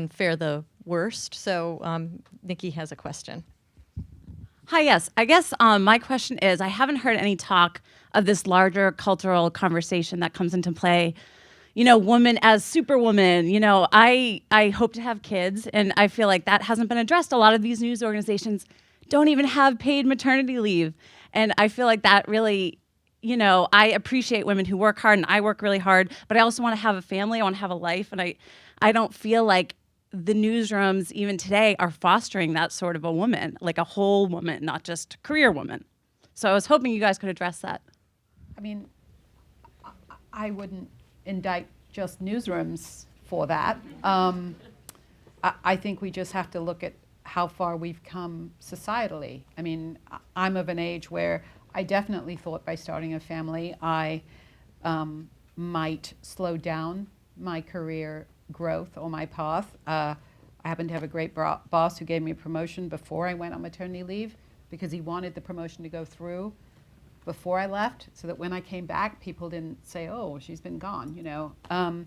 fare the worst. So Nikki has a question. Hi, yes. I guess my question is, I haven't heard any talk of this larger cultural conversation that comes into play. Woman as superwoman. I hope to have kids, and I feel like that hasn't been addressed. A lot of these news organizations don't even have paid maternity leave. And I feel like that really, I appreciate women who work hard, and I work really hard, but I also want to have a family. I want to have a life, and I don't feel like the newsrooms even today are fostering that sort of a woman, like a whole woman, not just a career woman. So I was hoping you guys could address that. I mean, I wouldn't indict just newsrooms for that. I think we just have to look at how far we've come societally. I mean, I'm of an age where I definitely thought by starting a family I might slow down my career growth or my path. I happen to have a great boss who gave me a promotion before I went on maternity leave because he wanted the promotion to go through before I left, so that when I came back, people didn't say, "Oh, she's been gone,"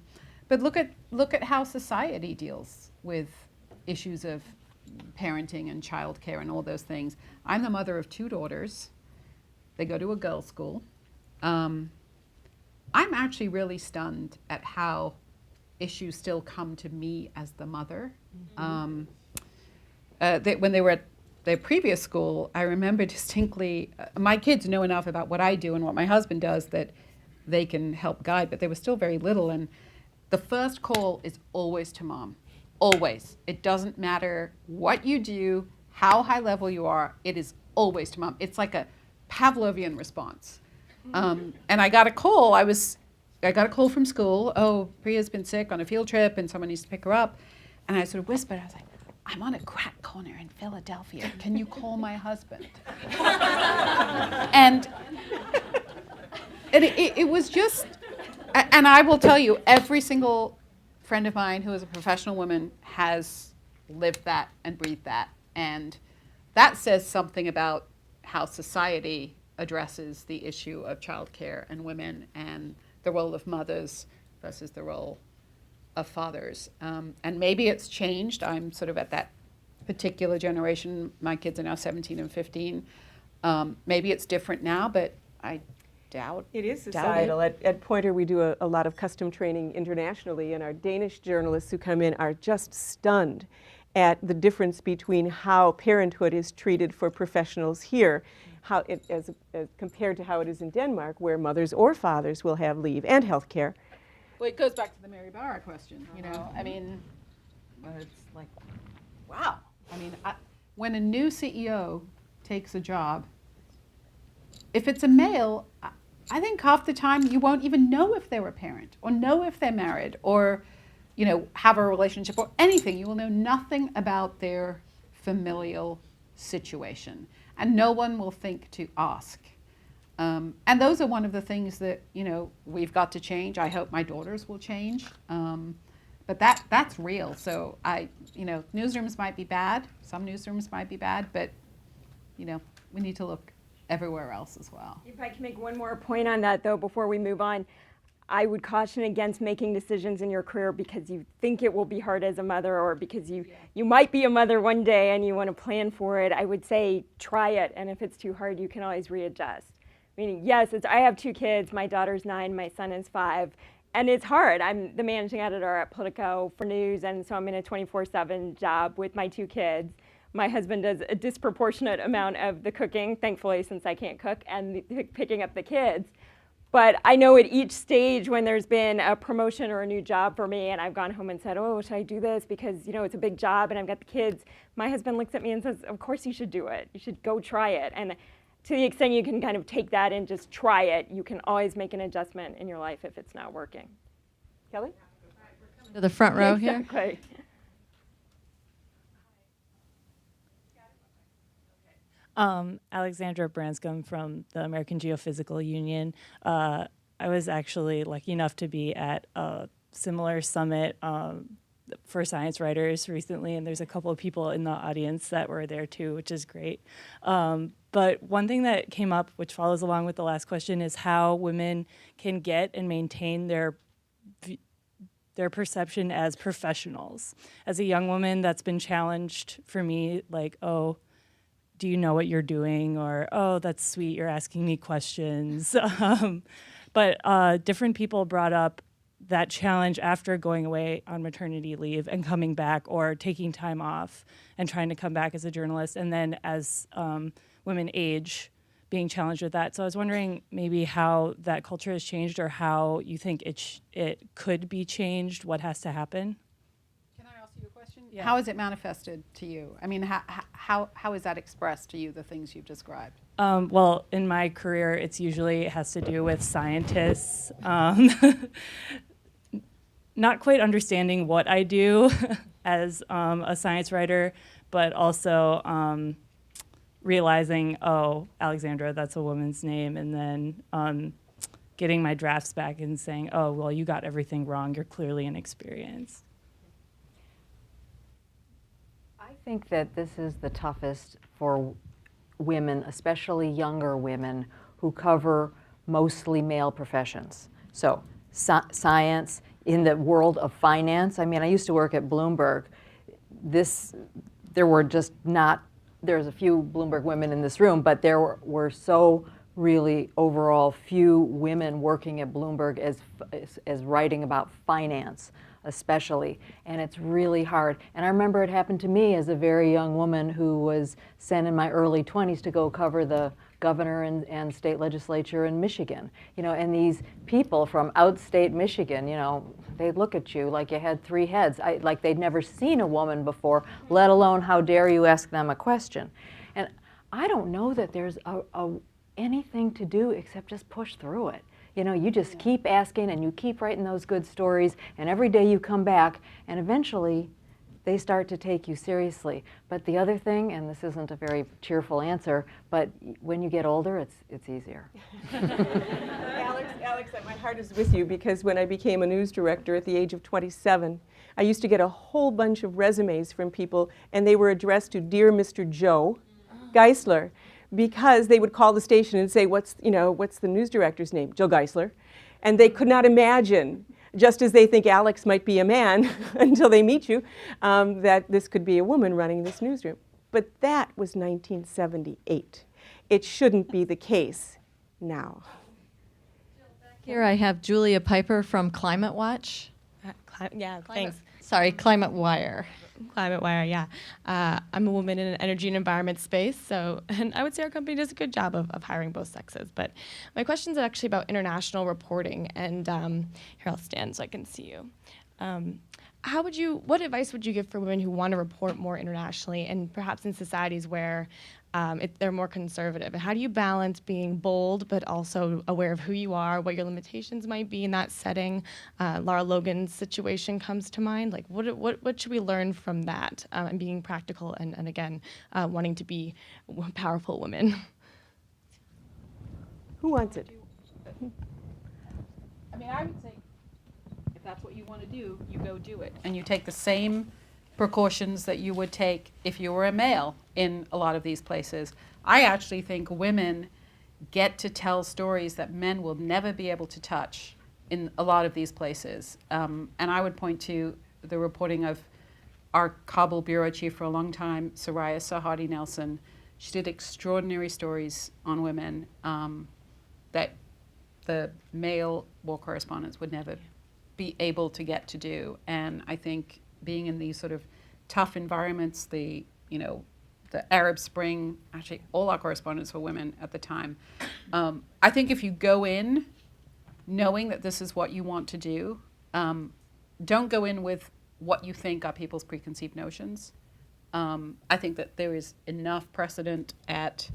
But look at how society deals with issues of parenting and childcare and all those things. I'm the mother of 2 daughters. They go to a girls' school. I'm actually really stunned at how issues still come to me as the mother. When they were at their previous school, I remember distinctly, my kids know enough about what I do and what my husband does that they can help guide, but they were still very little. And the first call is always to mom, always. It doesn't matter what you do, how high level you are, it is always to mom. It's like a Pavlovian response. And I got a call. I got a call from school. Oh, Priya's been sick on a field trip and someone needs to pick her up. And I sort of whispered, I was like, I'm on a crack corner in Philadelphia. Can you call my husband? And it was just, and I will tell you, every single friend of mine who is a professional woman has lived that and breathed that. And that says something about how society addresses the issue of childcare and women and the role of mothers versus the role of fathers. And maybe it's changed. I'm sort of at that particular generation. My kids are now 17 and 15. Maybe it's different now, but I doubt it is doubt societal. it. At Poynter, we do a lot of custom training internationally, and our Danish journalists who come in are just stunned at the difference between how parenthood is treated for professionals here, how it, as compared to how it is in Denmark, where mothers or fathers will have leave and health care. Well, it goes back to the Mary Barra question, you know. I mean, it's like, wow. I mean, when a new CEO takes a job, if it's a male, I think half the time you won't even know if they're a parent or know if they're married or, you know, have a relationship or anything. You will know nothing about their familial situation. And no one will think to ask. And those are one of the things that, you know, we've got to change. I hope my daughters will change. But that's real. So you know, newsrooms might be bad. Some newsrooms might be bad, but, you know, we need to look everywhere else as well. If I can make one more point on that, though, before we move on, I would caution against making decisions in your career because you think it will be hard as a mother or because you might be a mother one day and you want to plan for it. I would say try it, and if it's too hard, you can always readjust. Meaning, yes, I have 2 kids. My daughter's 9, my son is 5, and it's hard. I'm the managing editor at Politico for news, and so I'm in a 24/7 job with my 2 kids. My husband does a disproportionate amount of the cooking, thankfully, since I can't cook, and picking up the kids. But I know at each stage when there's been a promotion or a new job for me and I've gone home and said, oh, should I do this because, you know, it's a big job and I've got the kids, my husband looks at me and says, of course you should do it. You should go try it. And to the extent you can kind of take that and just try it, you can always make an adjustment in your life if it's not working. Kelly? To the front row here. Exactly. Alexandra Branscombe from the American Geophysical Union. I was actually lucky enough to be at a similar summit for science writers recently, and there's a couple of people in the audience that were there too, which is great. But one thing that came up, which follows along with the last question, is how women can get and maintain their perception as professionals. As a young woman, that's been challenged for me, like, oh, do you know what you're doing? Or, oh, that's sweet, you're asking me questions. But different people brought up that challenge after going away on maternity leave and coming back or taking time off and trying to come back as a journalist. And then as women age, being challenged with that. So I was wondering maybe how that culture has changed or how you think it could be changed, what has to happen? Yeah. How is it manifested to you? I mean, how is that expressed to you, the things you've described? Well, in my career, it has to do with scientists, not quite understanding what I do as a science writer, but also realizing, oh, Alexandra, that's a woman's name, and then getting my drafts back and saying, oh, well, you got everything wrong. You're clearly inexperienced. I think that this is the toughest for women, especially younger women, who cover mostly male professions. So science, in the world of finance. I mean, I used to work at Bloomberg. There's a few Bloomberg women in this room, but there were so really overall few women working at Bloomberg as writing about finance especially, and it's really hard. And I remember it happened to me as a very young woman who was sent in my early 20s to go cover the governor and state legislature in Michigan. You know, and these people from outstate Michigan, you know, they'd look at you like you had three heads, like they'd never seen a woman before, let alone how dare you ask them a question. And I don't know that there's anything to do except just push through it. You know, you just keep asking and you keep writing those good stories, and every day you come back, and eventually they start to take you seriously. But the other thing, and this isn't a very cheerful answer, but when you get older, it's easier. Alex, my heart is with you, because when I became a news director at the age of 27, I used to get a whole bunch of resumes from people, and they were addressed to Dear Mr. Joe Geisler, because they would call the station and say, what's the news director's name? Joe Geisler. And they could not imagine, just as they think Alex might be a man until they meet you, that this could be a woman running this newsroom. But that was 1978. It shouldn't be the case now. Here I have Julia Piper from Climate Watch. Thanks. Sorry, Climate Wire. Climate Wire, yeah. I'm a woman in an energy and environment space, and I would say our company does a good job of hiring both sexes. But my question is actually about international reporting, and here I'll stand so I can see you. What advice would you give for women who want to report more internationally, and perhaps in societies where they're more conservative? And how do you balance being bold but also aware of who you are, what your limitations might be in that setting? Lara Logan's situation comes to mind. Like, what should we learn from that, and being practical and again, wanting to be powerful women? Who wants it? I mean, I would say, if that's what you want to do, you go do it. And you take the same precautions that you would take if you were a male in a lot of these places. I actually think women get to tell stories that men will never be able to touch in a lot of these places. And I would point to the reporting of our Kabul bureau chief for a long time, Soraya Sahadi Nelson. She did extraordinary stories on women that the male war correspondents would never be able to get to do. And I think being in these sort of tough environments, the Arab Spring, actually all our correspondents were women at the time. I think if you go in knowing that this is what you want to do, don't go in with what you think are people's preconceived notions. I think that there is enough precedent at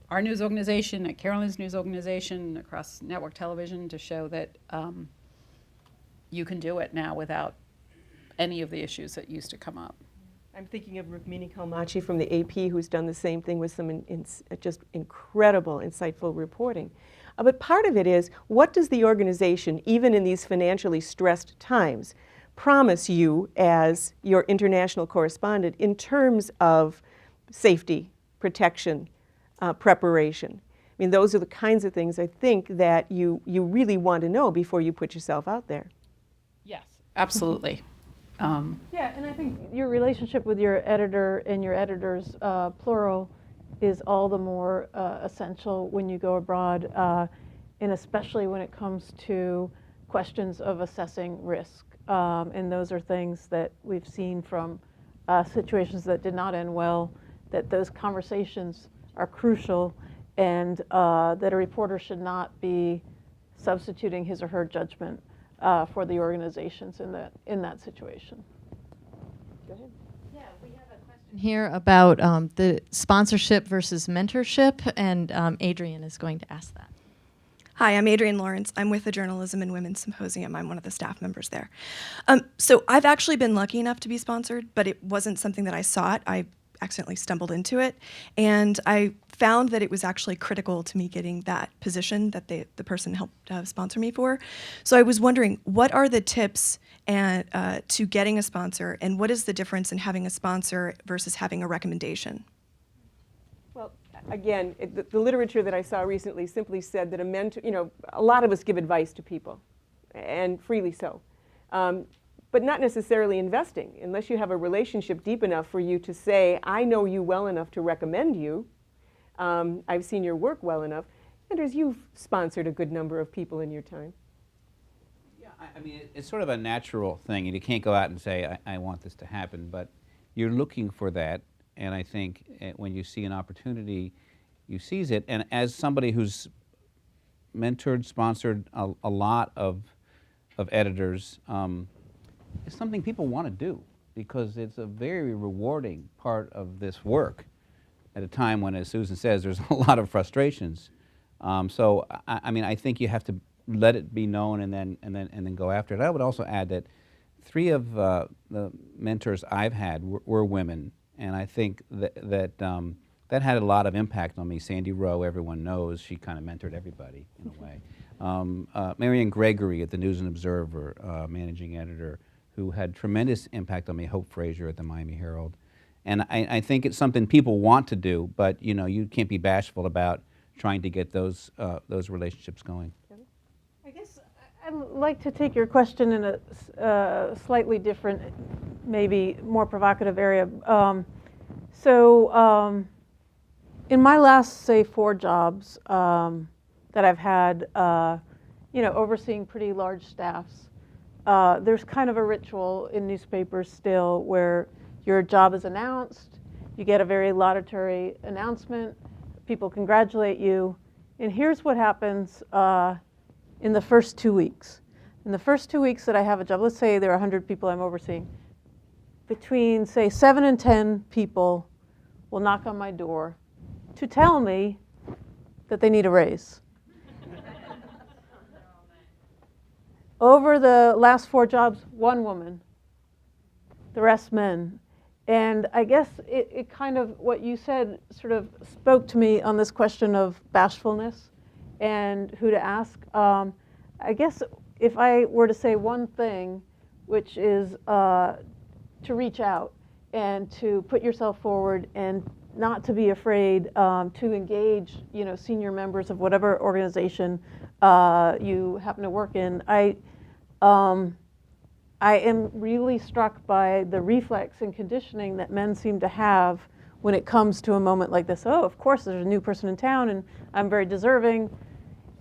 our news organization, at Carolyn's news organization, across network television to show that you can do it now without any of the issues that used to come up. I'm thinking of Rukmini Kalmachi from the AP, who's done the same thing with some just incredible, insightful reporting. But part of it is, what does the organization, even in these financially stressed times, promise you as your international correspondent in terms of safety, protection, preparation? I mean, those are the kinds of things I think that you really want to know before you put yourself out there. Yes, absolutely. Yeah, and I think your relationship with your editor and your editors, plural, is all the more essential when you go abroad, and especially when it comes to questions of assessing risk. And those are things that we've seen from situations that did not end well, that those conversations are crucial, and that a reporter should not be substituting his or her judgment for the organizations in that situation. Go ahead. Yeah, we have a question here about the sponsorship versus mentorship, and Adrian is going to ask that. Hi, I'm Adrienne Lawrence. I'm with the Journalism and Women's Symposium. I'm one of the staff members there. So I've actually been lucky enough to be sponsored, but it wasn't something that I sought. I accidentally stumbled into it, and I found that it was actually critical to me getting that position that the person helped sponsor me for. So I was wondering, what are the tips to getting a sponsor, and what is the difference in having a sponsor versus having a recommendation? Well, again, the literature that I saw recently simply said that a mentor, a lot of us give advice to people, and freely so. But not necessarily investing, unless you have a relationship deep enough for you to say, I know you well enough to recommend you, I've seen your work well enough. Anders, you've sponsored a good number of people in your time. I mean, it's sort of a natural thing, and you can't go out and say, I want this to happen, but you're looking for that, and I think when you see an opportunity, you seize it. And as somebody who's mentored, sponsored a lot of editors, it's something people want to do because it's a very rewarding part of this work at a time when, as Susan says, there's a lot of frustrations. So, I mean, I think you have to let it be known and then go after it. I would also add that 3 of the mentors I've had were women, and I think that had a lot of impact on me. Sandy Rowe, everyone knows, she kind of mentored everybody in a way. Marian Gregory at the News and Observer, managing editor, who had tremendous impact on me. Hope Frazier at the Miami Herald, and I think it's something people want to do, but you can't be bashful about trying to get those relationships going. I guess I'd like to take your question in a slightly different, maybe more provocative area. In my last, say, 4 jobs that I've had, overseeing pretty large staffs, there's kind of a ritual in newspapers still where your job is announced, you get a very laudatory announcement, people congratulate you, and here's what happens in the first 2 weeks. In the first 2 weeks that I have a job, let's say there are 100 people I'm overseeing, between, say, 7 and 10 people will knock on my door to tell me that they need a raise. Over the last 4 jobs, 1 woman, the rest men. And I guess it kind of, what you said sort of spoke to me on this question of bashfulness and who to ask. I guess if I were to say one thing, which is to reach out and to put yourself forward and not to be afraid to engage, senior members of whatever organization you happen to work in. I am really struck by the reflex and conditioning that men seem to have when it comes to a moment like this. Oh, of course, there's a new person in town, and I'm very deserving,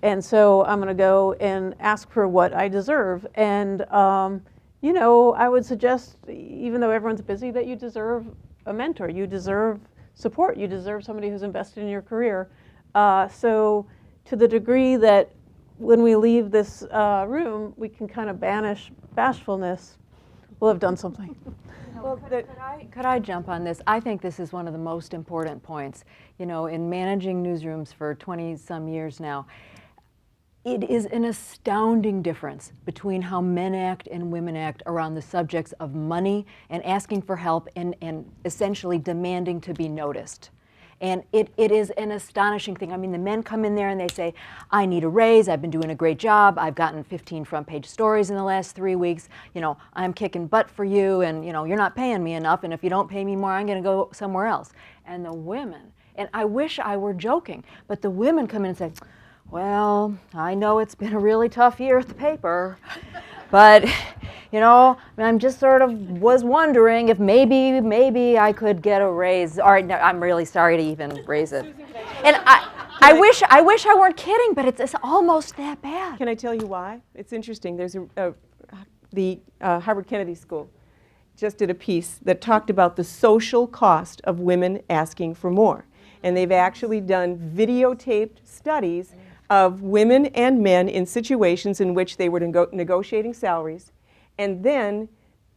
and so I'm going to go and ask for what I deserve. And I would suggest, even though everyone's busy, that you deserve a mentor. You deserve support. You deserve somebody who's invested in your career. So to the degree that when we leave this room, we can kind of banish bashfulness, we'll have done something. Well, could I jump on this? I think this is one of the most important points. In managing newsrooms for 20-some years now, it is an astounding difference between how men act and women act around the subjects of money and asking for help and essentially demanding to be noticed. And it is an astonishing thing. I mean, the men come in there and they say, I need a raise, I've been doing a great job, I've gotten 15 front-page stories in the last 3 weeks, I'm kicking butt for you, and you're not paying me enough, and if you don't pay me more, I'm gonna go somewhere else. And the women, and I wish I were joking, but the women come in and say, well, I know it's been a really tough year at the paper, but I'm just sort of was wondering if maybe I could get a raise. All right, no, I'm really sorry to even raise it. And I wish I weren't kidding, but it's almost that bad. Can I tell you why? It's interesting. There's the Harvard Kennedy School just did a piece that talked about the social cost of women asking for more. And they've actually done videotaped studies of women and men in situations in which they were negotiating salaries. And then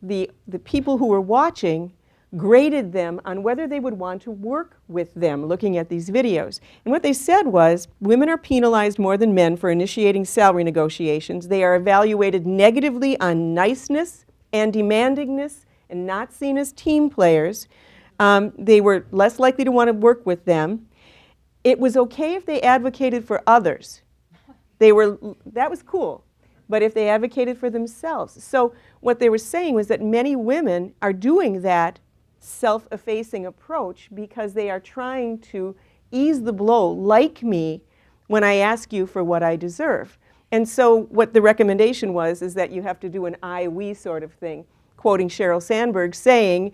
the people who were watching graded them on whether they would want to work with them, looking at these videos. And what they said was, women are penalized more than men for initiating salary negotiations. They are evaluated negatively on niceness and demandingness and not seen as team players. They were less likely to want to work with them. It was okay if they advocated for others. That was cool. But if they advocated for themselves. So what they were saying was that many women are doing that self-effacing approach because they are trying to ease the blow, like me, when I ask you for what I deserve. And so what the recommendation was is that you have to do an I-we sort of thing, quoting Sheryl Sandberg saying,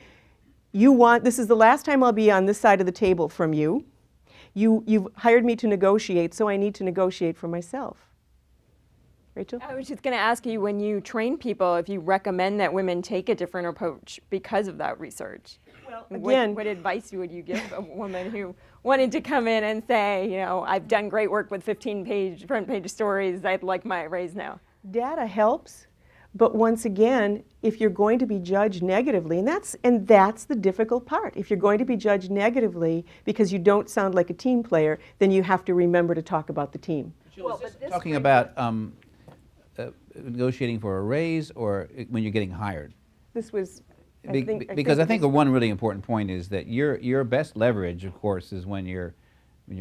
this is the last time I'll be on this side of the table from you. You've hired me to negotiate, so I need to negotiate for myself. Rachel? I was just going to ask you, when you train people, if you recommend that women take a different approach because of that research. Well, again, what advice would you give a woman who wanted to come in and say, you know, I've done great work with 15-page front page stories, I'd like my raise now? Data helps, but once again, if you're going to be judged negatively, and that's the difficult part. If you're going to be judged negatively because you don't sound like a team player, then you have to remember to talk about the team. Jill, is this talking about negotiating for a raise or when you're getting hired? This was, because I think one really important point is that your best leverage, of course, is when you're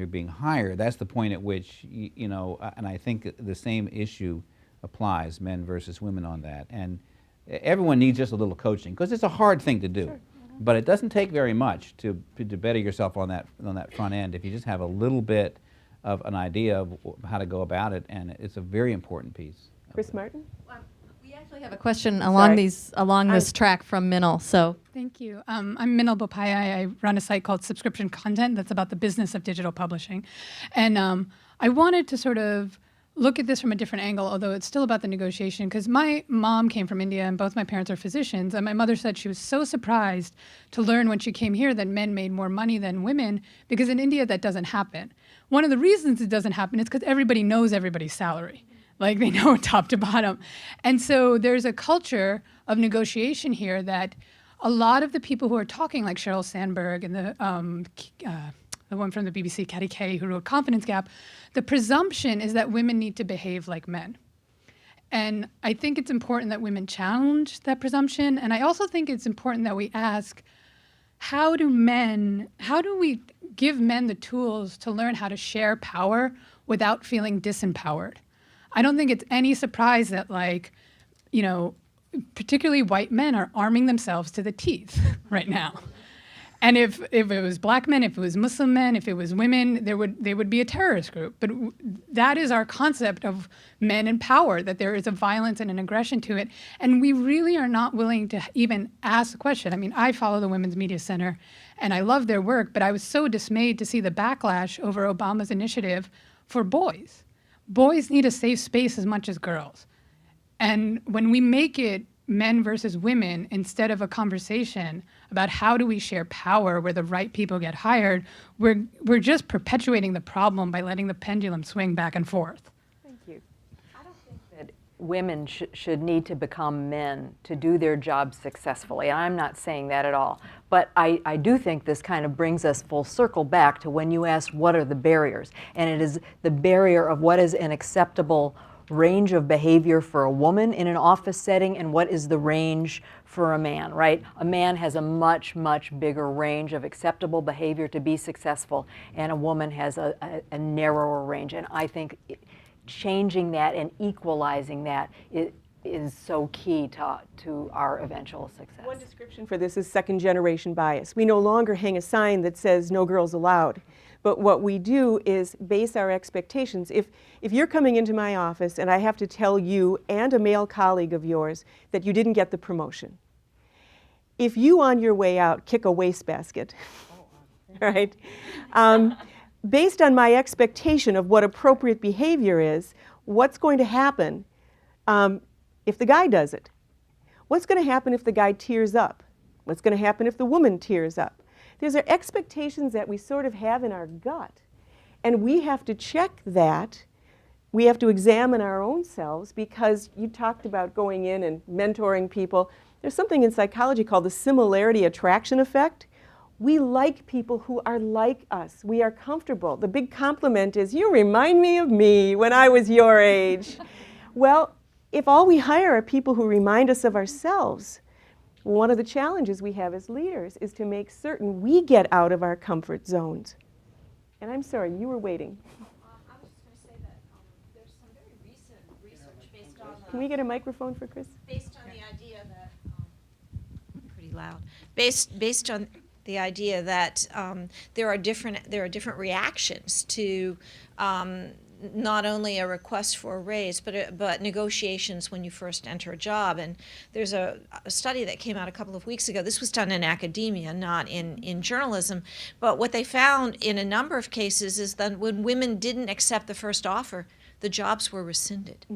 being hired. That's the point at which you know, and I think the same issue applies, men versus women on that. And everyone needs just a little coaching because it's a hard thing to do. Sure. But it doesn't take very much to better yourself on that front end if you just have a little bit of an idea of how to go about it, and it's a very important piece. Chris Martin? We actually have a question along this track from Minal. So thank you. I'm Minal Bopaya. I run a site called Subscription Content that's about the business of digital publishing. And I wanted to sort of look at this from a different angle, although it's still about the negotiation, because my mom came from India and both my parents are physicians, and my mother said she was so surprised to learn when she came here that men made more money than women, because in India that doesn't happen. One of the reasons it doesn't happen is because everybody knows everybody's salary. Like, they know top to bottom. And so there's a culture of negotiation here that a lot of the people who are talking, like Sheryl Sandberg and the one from the BBC, Katty Kay, who wrote Confidence Gap, the presumption is that women need to behave like men. And I think it's important that women challenge that presumption. And I also think it's important that we ask, how do we give men the tools to learn how to share power without feeling disempowered? I don't think it's any surprise that, like, you know, particularly white men are arming themselves to the teeth right now. And if it was black men, if it was Muslim men, if it was women, they would be a terrorist group. But that is our concept of men in power, that there is a violence and an aggression to it. And we really are not willing to even ask the question. I mean, I follow the Women's Media Center, and I love their work, but I was so dismayed to see the backlash over Obama's initiative for boys. Boys need a safe space as much as girls. And when we make it men versus women instead of a conversation about how do we share power where the right people get hired, we're just perpetuating the problem by letting the pendulum swing back and forth. Thank you. I don't think that women should need to become men to do their job successfully. I'm not saying that at all. But I do think this kind of brings us full circle back to when you asked what are the barriers. And it is the barrier of what is an acceptable range of behavior for a woman in an office setting and what is the range for a man, right? A man has a much, much bigger range of acceptable behavior to be successful, and a woman has a narrower range. And I think changing that and equalizing that is so key to our eventual success. One description for this is second-generation bias. We no longer hang a sign that says no girls allowed. But what we do is base our expectations. If you're coming into my office and I have to tell you and a male colleague of yours that you didn't get the promotion, if you on your way out kick a wastebasket, right, based on my expectation of what appropriate behavior is, what's going to happen if the guy does it? What's going to happen if the guy tears up? What's going to happen if the woman tears up? These are expectations that we sort of have in our gut. And we have to check that. We have to examine our own selves, because you talked about going in and mentoring people. There's something in psychology called the similarity attraction effect. We like people who are like us. We are comfortable. The big compliment is, you remind me of me when I was your age. Well, if all we hire are people who remind us of ourselves, one of the challenges we have as leaders is to make certain we get out of our comfort zones. And I'm sorry, you were waiting. I was just going to say that there's some very recent research based on... Can we get a microphone for Chris? Based on the idea that... pretty loud. Based on the idea that there are different reactions to not only a request for a raise, but negotiations when you first enter a job. And there's a study that came out a couple of weeks ago. This was done in academia, not in journalism. But what they found in a number of cases is that when women didn't accept the first offer, the jobs were rescinded.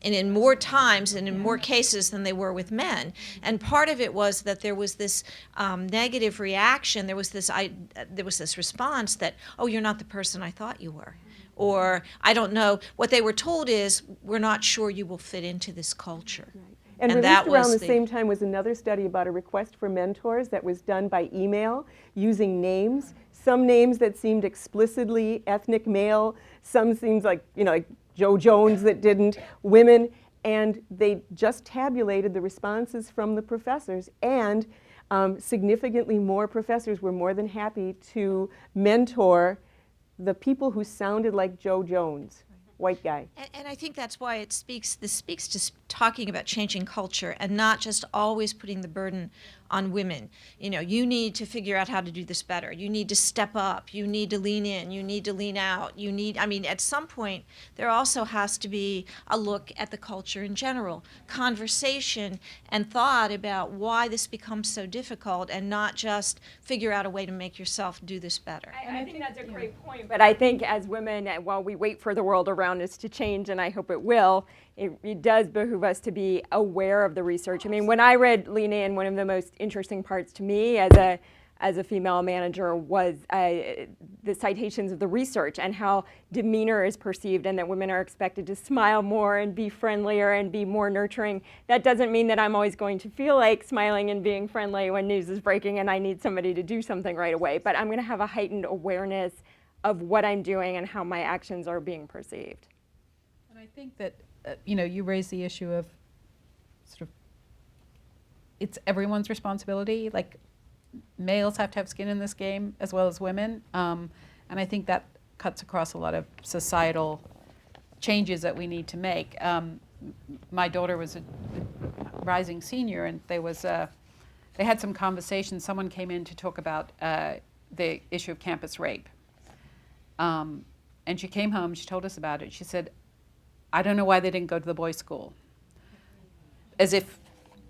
And in more times and in more cases than they were with men. And part of it was that there was this negative reaction. There was this response that, oh, you're not the person I thought you were. Or, I don't know. What they were told is, we're not sure you will fit into this culture. And released around the same time was another study about a request for mentors that was done by email using names. Some names that seemed explicitly ethnic male, some seems like, like Joe Jones that didn't, women, and they just tabulated the responses from the professors, and significantly more professors were more than happy to mentor the people who sounded like Joe Jones, white guy. And I think that's why this speaks to talking about changing culture and not just always putting the burden on women. You need to figure out how to do this better. You need to step up. You need to lean in. You need to lean out. At some point, there also has to be a look at the culture in general, conversation and thought about why this becomes so difficult, and not just figure out a way to make yourself do this better. I think that's a great point. But I think as women, while we wait for the world around us to change, and I hope it will, it does behoove us to be aware of the research. When I read Lean In, one of the most interesting parts to me as a female manager was the citations of the research and how demeanor is perceived, and that women are expected to smile more and be friendlier and be more nurturing. That doesn't mean that I'm always going to feel like smiling and being friendly when news is breaking and I need somebody to do something right away, but I'm going to have a heightened awareness of what I'm doing and how my actions are being perceived. And I think that you raise the issue of sort of it's everyone's responsibility. Like, males have to have skin in this game as well as women, and I think that cuts across a lot of societal changes that we need to make. My daughter was a rising senior, and they had some conversations. Someone came in to talk about the issue of campus rape, and she came home. She told us about it. She said, I don't know why they didn't go to the boys' school. As if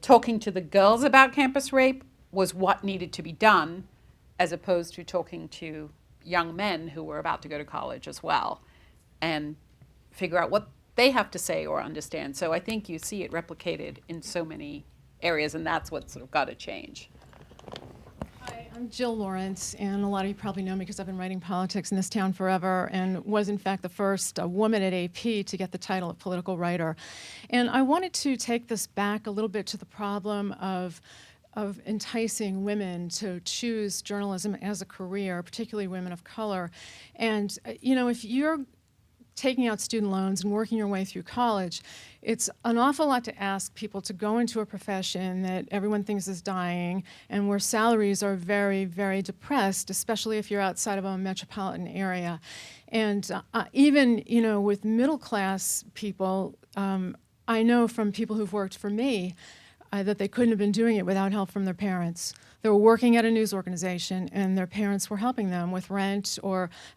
talking to the girls about campus rape was what needed to be done, as opposed to talking to young men who were about to go to college as well and figure out what they have to say or understand. So I think you see it replicated in so many areas, and that's what's sort of got to change. Hi, I'm Jill Lawrence, and a lot of you probably know me because I've been writing politics in this town forever, and was in fact the first woman at AP to get the title of political writer. And I wanted to take this back a little bit to the problem of enticing women to choose journalism as a career, particularly women of color. And if you're taking out student loans and working your way through college, it's an awful lot to ask people to go into a profession that everyone thinks is dying and where salaries are very, very depressed, especially if you're outside of a metropolitan area. And even, with middle class people, I know from people who've worked for me that they couldn't have been doing it without help from their parents. They were working at a news organization, and their parents were helping them with rent.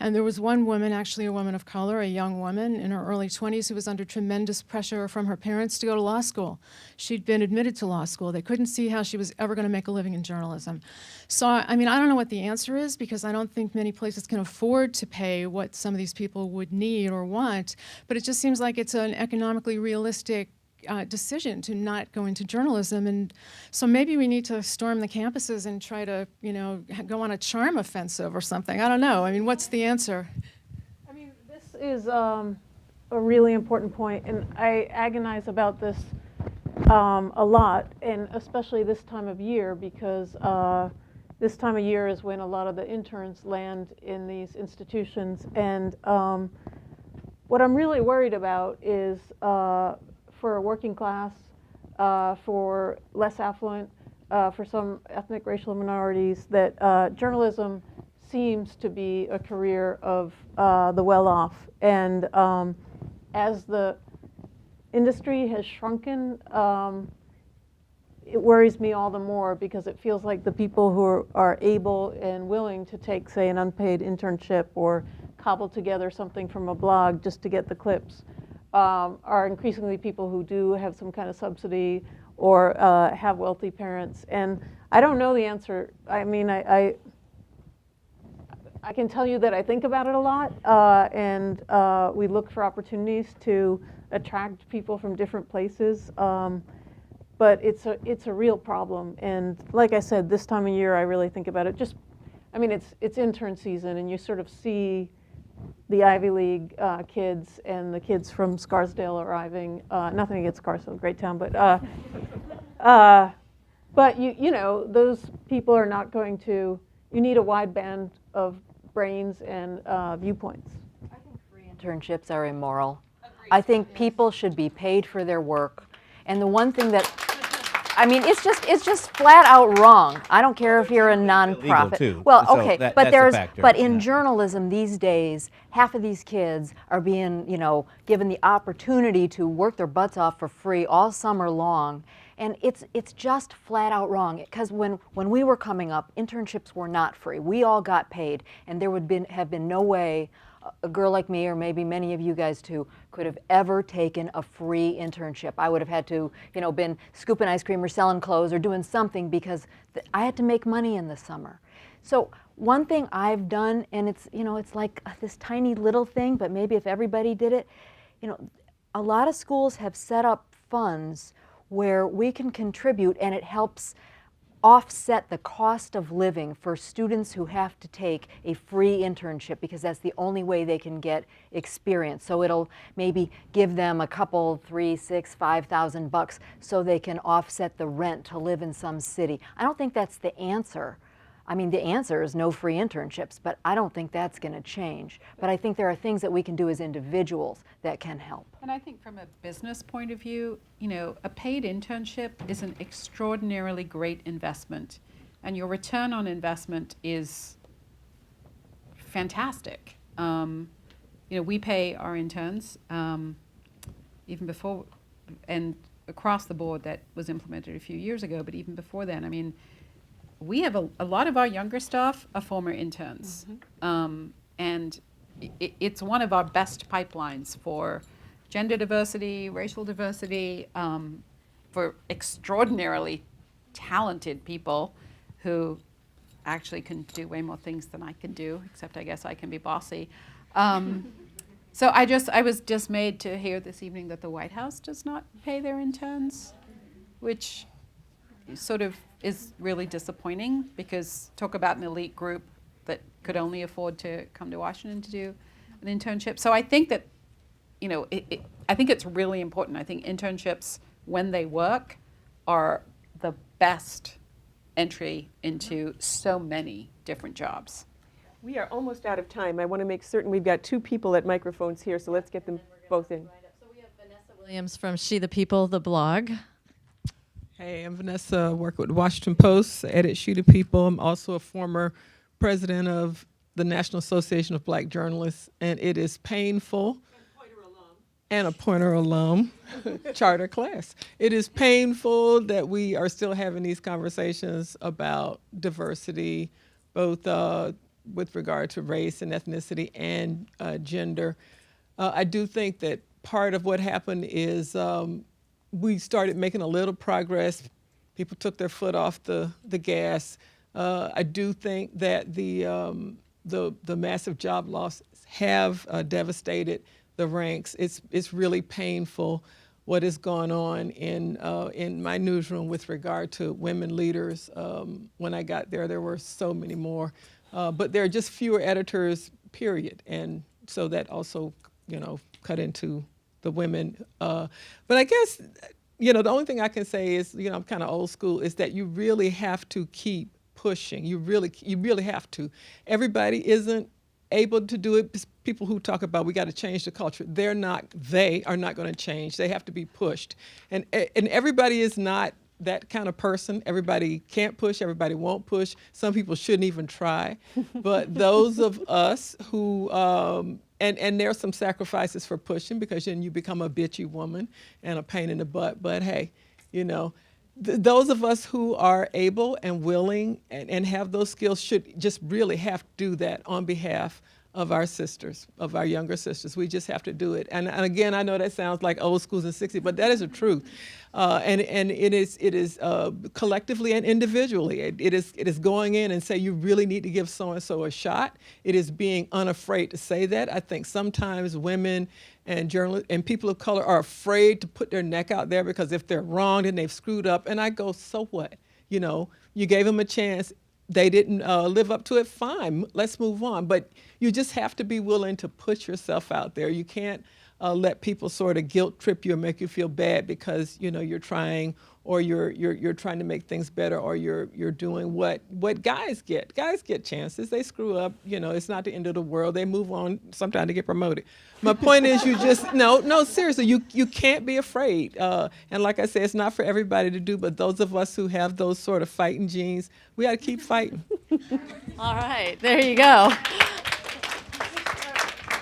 And there was one woman, actually a woman of color, a young woman in her early 20s, who was under tremendous pressure from her parents to go to law school. She'd been admitted to law school. They couldn't see how she was ever going to make a living in journalism. So, I don't know what the answer is, because I don't think many places can afford to pay what some of these people would need or want. But it just seems like it's an economically realistic decision to not go into journalism. And so maybe we need to storm the campuses and try to, go on a charm offensive or something. I don't know. What's the answer? This is a really important point, and I agonize about this a lot, and especially this time of year, because this time of year is when a lot of the interns land in these institutions. And what I'm really worried about is for a working class, for less affluent, for some ethnic racial minorities, that journalism seems to be a career of the well-off. And as the industry has shrunken, it worries me all the more, because it feels like the people who are able and willing to take, say, an unpaid internship or cobble together something from a blog just to get the clips are increasingly people who do have some kind of subsidy or have wealthy parents. And I don't know the answer. I mean, I can tell you that I think about it a lot, and we look for opportunities to attract people from different places. But it's a real problem. And like I said, this time of year, I really think about it. I mean, it's intern season, and you sort of see the Ivy League kids and the kids from Scarsdale arriving. Nothing against Scarsdale, great town, but you know, those people are not going to. You need a wide band of brains and viewpoints. I think free internships are immoral. I think people should be paid for their work. And the one thing that, I mean, it's just flat out wrong. I don't care if you're a nonprofit. Too. Well, So okay, that's but a factor. but in journalism these days, half of these kids are being, you know, given the opportunity to work their butts off for free all summer long. And it's just flat out wrong, because when we were coming up, internships were not free. We all got paid, and there would have been no way a girl like me, or maybe many of you guys too, could have ever taken a free internship. I would have had to, you know, been scooping ice cream or selling clothes or doing something, because I had to make money in the summer. So one thing I've done, and it's, you know, it's like this tiny little thing, but maybe if everybody did it, you know, a lot of schools have set up funds where we can contribute, and it helps offset the cost of living for students who have to take a free internship, because that's the only way they can get experience. So it'll maybe give them a couple, $3,000, $6,000, $5,000 so they can offset the rent to live in some city. I don't think that's the answer. I mean, the answer is no free internships, but I don't think that's going to change. But I think there are things that we can do as individuals that can help. And I think from a business point of view, you know, a paid internship is an extraordinarily great investment, and your return on investment is fantastic. You know, we pay our interns even before, and across the board that was implemented a few years ago, but even before then, I mean, we have a lot of our younger staff are former interns. And it's one of our best pipelines for gender diversity, racial diversity, for extraordinarily talented people who actually can do way more things than I can do, except I guess I can be bossy. So I was dismayed to hear this evening that the White House does not pay their interns, which sort of is really disappointing, because talk about an elite group that could only afford to come to Washington to do an internship. So I think that, you know, I think it's really important. I think internships, when they work, are the best entry into so many different jobs. We are almost out of time. I want to make certain we've got two people at microphones here, so let's get them both in. So we have Vanessa Williams from She the People, the blog. Hey, I'm Vanessa, work with Washington Post, edit She the People. I'm also a former president of the National Association of Black Journalists, and it is painful. And a Poynter alum, charter class. It is painful that we are still having these conversations about diversity, both with regard to race and ethnicity and gender. I do think that part of what happened is we started making a little progress. People took their foot off the gas. I do think that the massive job losses have devastated the ranks. It's really painful what is going on in my newsroom with regard to women leaders. When I got there were so many more, but there are just fewer editors, period. And so that also, you know, cut into the women. But I guess, you know, the only thing I can say is, you know, I'm kind of old school, is that you really have to keep pushing. You really have to. Everybody isn't able to do it. People who talk about we got to change the culture, they are not going to change. They have to be pushed. And everybody is not that kind of person. Everybody can't push, everybody won't push. Some people shouldn't even try. But those of us who, and there are some sacrifices for pushing, because then you become a bitchy woman and a pain in the butt. But hey, you know, those of us who are able and willing and have those skills should just really have to do that on behalf of our sisters, of our younger sisters. We just have to do it. And again, I know that sounds like old schools and 60s, but that is the truth. And it is collectively and individually. It is going in and say you really need to give so-and-so a shot. It is being unafraid to say that. I think sometimes women and journalists and people of color are afraid to put their neck out there because if they're wrong, then they've screwed up. And I go, so what? You know, you gave them a chance. They didn't live up to it, fine, let's move on. But you just have to be willing to put yourself out there. You can't let people sort of guilt trip you or make you feel bad because, you know, you're trying or you're trying to make things better or you're doing what guys get. Guys get chances. They screw up, you know, it's not the end of the world. They move on sometimes to get promoted. My point is you just, no, seriously, you can't be afraid. And like I said, it's not for everybody to do, but those of us who have those sort of fighting genes, we got to keep fighting. All right, there you go.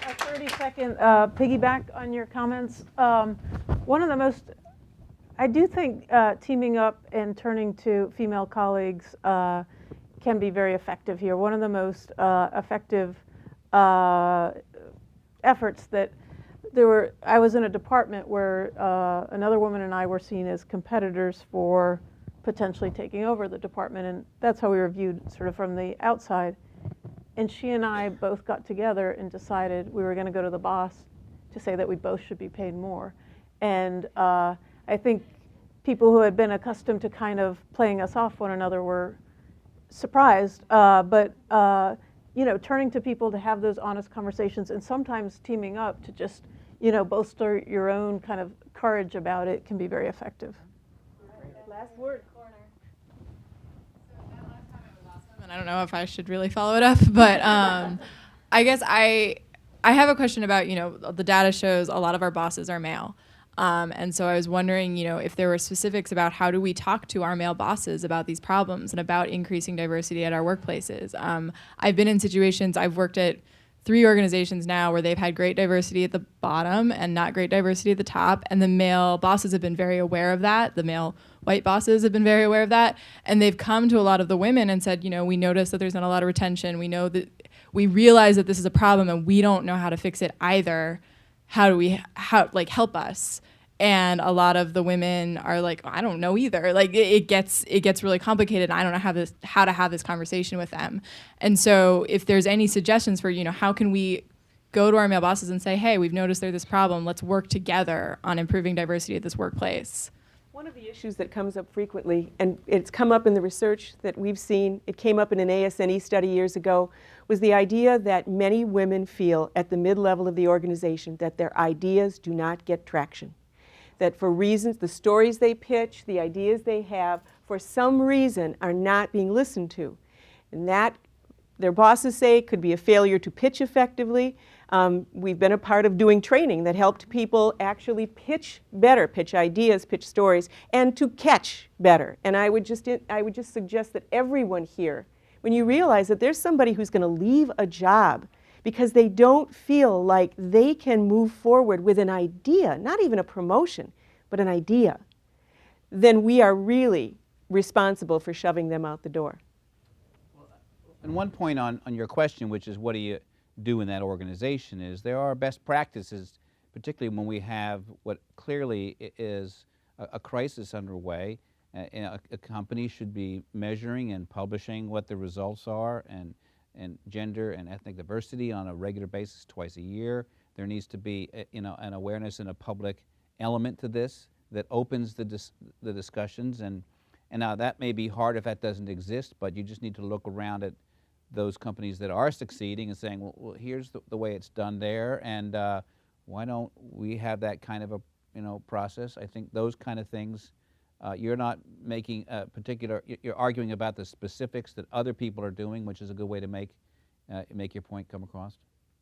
A 30-second piggyback on your comments. One of the most, I do think teaming up and turning to female colleagues can be very effective here. One of the most effective efforts that I was in a department where another woman and I were seen as competitors for potentially taking over the department, and that's how we were viewed sort of from the outside. And she and I both got together and decided we were going to go to the boss to say that we both should be paid more. And I think people who had been accustomed to kind of playing us off one another were surprised, but you know, turning to people to have those honest conversations and sometimes teaming up to just, you know, bolster your own kind of courage about it can be very effective. Last word. And I don't know if I should really follow it up, but I guess I have a question about, you know, the data shows a lot of our bosses are male. And so I was wondering, you know, if there were specifics about how do we talk to our male bosses about these problems and about increasing diversity at our workplaces. I've been in situations, I've worked at 3 organizations now where they've had great diversity at the bottom and not great diversity at the top, and the male bosses have been very aware of that. The male white bosses have been very aware of that, and they've come to a lot of the women and said, you know, we notice that there's not a lot of retention. We know that we realize that this is a problem and we don't know how to fix it either. How do we help us? And a lot of the women are like, I don't know either. Like it gets really complicated. And I don't know how to have this conversation with them. And so if there's any suggestions for, you know, how can we go to our male bosses and say, hey, we've noticed there's this problem. Let's work together on improving diversity at this workplace. One of the issues that comes up frequently, and it's come up in the research that we've seen, it came up in an ASNE study years ago, was the idea that many women feel at the mid-level of the organization that their ideas do not get traction. That for reasons, the stories they pitch, the ideas they have, for some reason are not being listened to. And that, their bosses say, could be a failure to pitch effectively. We've been a part of doing training that helped people actually pitch better, pitch ideas, pitch stories, and to catch better. And I would just suggest that everyone here, when you realize that there's somebody who's going to leave a job because they don't feel like they can move forward with an idea, not even a promotion, but an idea, then we are really responsible for shoving them out the door. And one point on your question, which is what do you do in that organization, is there are best practices, particularly when we have what clearly is a crisis underway. A company should be measuring and publishing what the results are, and gender and ethnic diversity on a regular basis twice a year. There needs to be an awareness and a public element to this that opens the discussions. And now that may be hard if that doesn't exist, but you just need to look around at those companies that are succeeding and saying, well here's the way it's done there, and why don't we have that kind of a process? I think those kind of things. You're not making a particular, you're arguing about the specifics that other people are doing, which is a good way to make your point come across.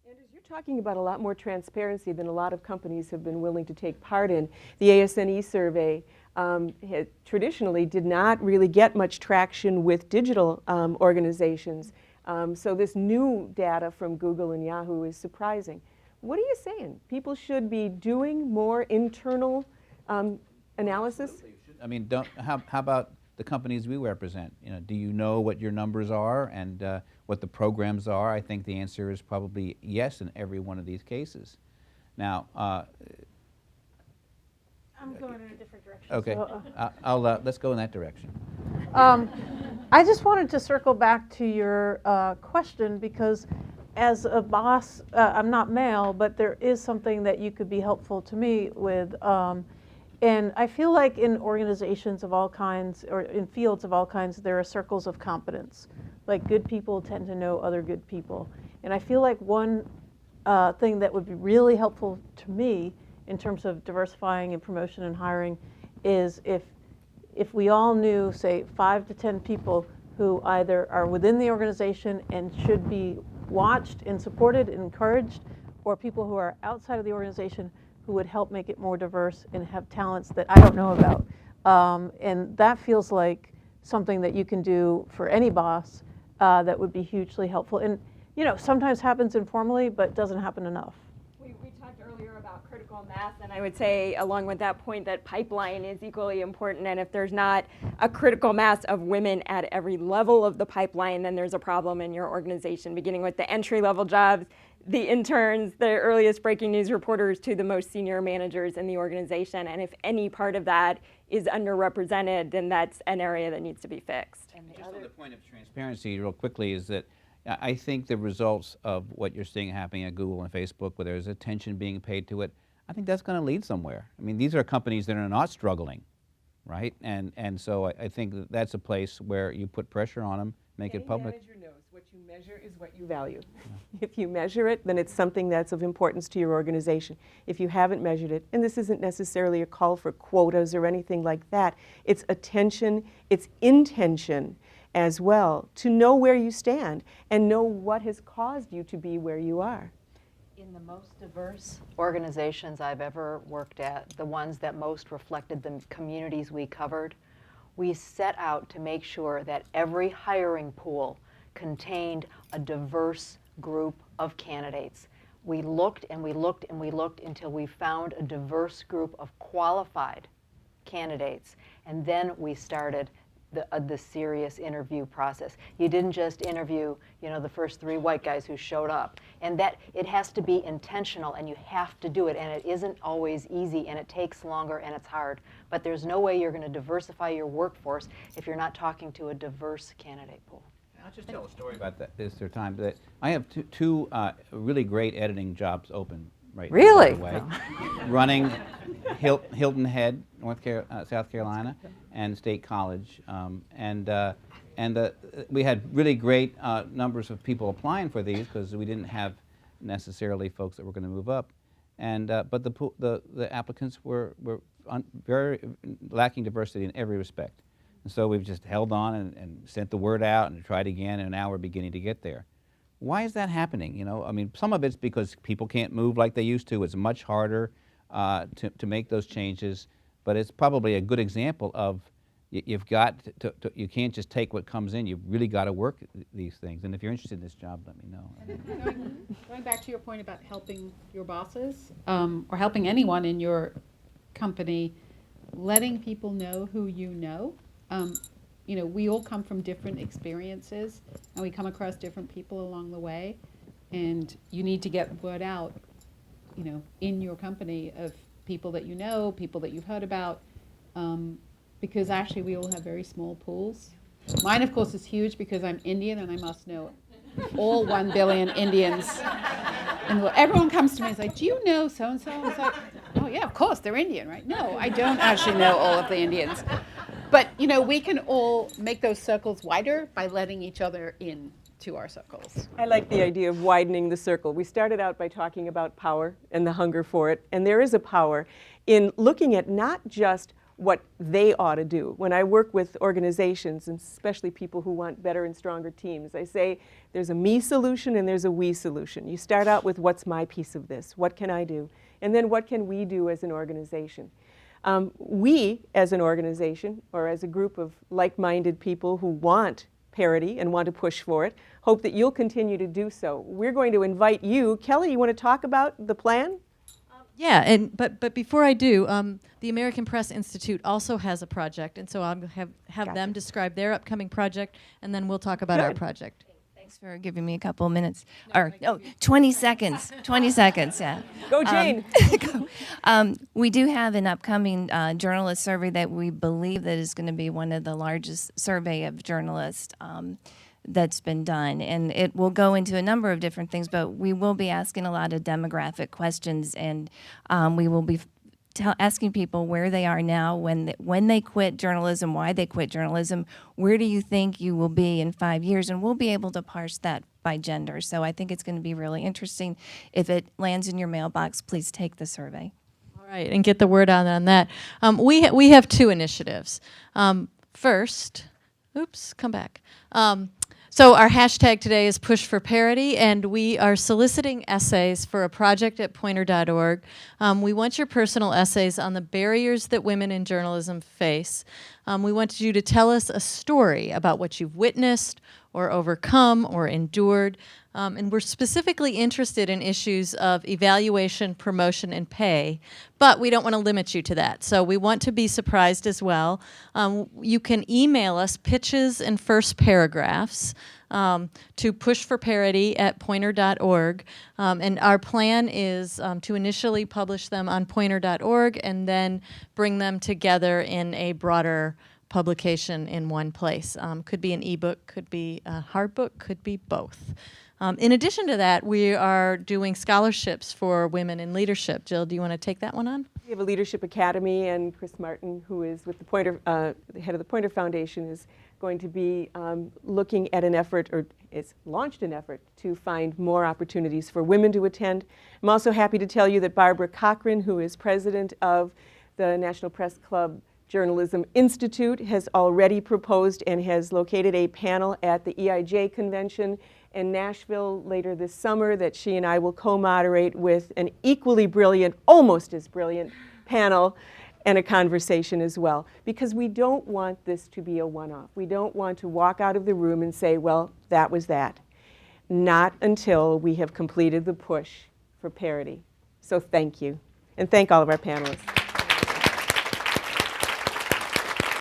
Anders, you're talking about a lot more transparency than a lot of companies have been willing to take part in. The ASNE survey traditionally did not really get much traction with digital organizations. So this new data from Google and Yahoo is surprising. What are you saying? People should be doing more internal analysis? I mean, how about the companies we represent. Do you know what your numbers are and what the programs are? I think the answer is probably yes in every one of these cases. Now, I'm going in a different direction. okay, So, let's go in that direction. I just wanted to circle back to your question, because as a boss, I'm not male, but there is something that you could be helpful to me with. And I feel like in organizations of all kinds, or in fields of all kinds, there are circles of competence. Like, good people tend to know other good people. And I feel like one thing that would be really helpful to me in terms of diversifying and promotion and hiring is if we all knew, say, 5 to 10 people who either are within the organization and should be watched and supported and encouraged, or people who are outside of the organization who would help make it more diverse and have talents that I don't know about. And that feels like something that you can do for any boss that would be hugely helpful. And sometimes happens informally, but doesn't happen enough. We talked earlier about critical mass, and I would say along with that point that pipeline is equally important, and if there's not a critical mass of women at every level of the pipeline, then there's a problem in your organization, beginning with the entry-level jobs, the interns, the earliest breaking news reporters, to the most senior managers in the organization. And if any part of that is underrepresented, then that's an area that needs to be fixed. Just on the point of transparency, real quickly, is that I think the results of what you're seeing happening at Google and Facebook, where there's attention being paid to it, I think that's going to lead somewhere. I mean, these are companies that are not struggling, right? And so I think that's a place where you put pressure on them, make it public. Any manager knows what you measure is what you value. If you measure it, then it's something that's of importance to your organization. If you haven't measured it, and this isn't necessarily a call for quotas or anything like that, it's attention, it's intention as well, to know where you stand and know what has caused you to be where you are. In the most diverse organizations I've ever worked at, the ones that most reflected the communities we covered, we set out to make sure that every hiring pool contained a diverse group of candidates. We looked and we looked and we looked until we found a diverse group of qualified candidates, and then we started the serious interview process. You didn't just interview, the first 3 white guys who showed up. And that it has to be intentional, and you have to do it, and it isn't always easy, and it takes longer, and it's hard. But there's no way you're going to diversify your workforce if you're not talking to a diverse candidate pool. I'll just tell a story about that. Is there time? That I have two really great editing jobs open right Really? now, by the way. Running Hilton Head, South Carolina, and State College. We had really great numbers of people applying for these because we didn't have necessarily folks that were going to move up. But the applicants were very lacking diversity in every respect. And so we've just held on and sent the word out and tried again, and now we're beginning to get there. Why is that happening? I mean, some of it's because people can't move like they used to. It's much harder to make those changes, but it's probably a good example of you've got you can't just take what comes in. You've really got to work these things. And if you're interested in this job, let me know. Going back to your point about helping your bosses, or helping anyone in your company, letting people know who you know. We all come from different experiences, and we come across different people along the way, and you need to get word out, in your company of people that you know, people that you've heard about, because actually we all have very small pools. Mine, of course, is huge because I'm Indian, and I must know all 1 billion Indians. And everyone comes to me and says, do you know so-and-so? And it's like, oh, yeah, of course, they're Indian, right? No, I don't actually know all of the Indians. But, we can all make those circles wider by letting each other in to our circles. I like the idea of widening the circle. We started out by talking about power and the hunger for it, and there is a power in looking at not just what they ought to do. When I work with organizations, and especially people who want better and stronger teams, I say there's a me solution and there's a we solution. You start out with what's my piece of this? What can I do? And then what can we do as an organization? We, as an organization, or as a group of like-minded people who want parity and want to push for it, hope that you'll continue to do so. We're going to invite you. Kelly, you want to talk about the plan? Yeah, but before I do, the American Press Institute also has a project, and so I'm going to have them describe their upcoming project, and then we'll talk about our project. Thanks for giving me a couple of minutes. Or, 20 seconds. 20 seconds, yeah. Go, Jane. We do have an upcoming journalist survey that we believe that is going to be one of the largest survey of journalists that's been done. And it will go into a number of different things, but we will be asking a lot of demographic questions, and we will be asking people where they are now, when they quit journalism, why they quit journalism, where do you think you will be in 5 years, and we'll be able to parse that by gender. So I think it's going to be really interesting. If it lands in your mailbox, please take the survey. All right, and get the word out on that. We have two initiatives. First, come back. So our hashtag today is Push for Parity, and we are soliciting essays for a project at Poynter.org. We want your personal essays on the barriers that women in journalism face. We want you to tell us a story about what you've witnessed or overcome or endured. And we're specifically interested in issues of evaluation, promotion, and pay, but we don't want to limit you to that. So we want to be surprised as well. You can email us pitches and first paragraphs to pushforparity@poynter.org. And our plan is to initially publish them on poynter.org and then bring them together in a broader publication in one place. Could be an ebook, could be a hard book, could be both. In addition to that, we are doing scholarships for women in leadership. Jill, do you want to take that one on? We have a leadership academy, and Chris Martin, who is with the Poynter, the head of the Poynter Foundation, is going to be looking at an effort, or it's launched an effort, to find more opportunities for women to attend. I'm also happy to tell you that Barbara Cochran, who is president of the National Press Club Journalism Institute, has already proposed and has located a panel at the EIJ convention in Nashville later this summer that she and I will co-moderate with an equally brilliant, almost as brilliant panel and a conversation as well. Because we don't want this to be a one-off. We don't want to walk out of the room and say, well, that was that. Not until we have completed the push for parity. So thank you. And thank all of our panelists.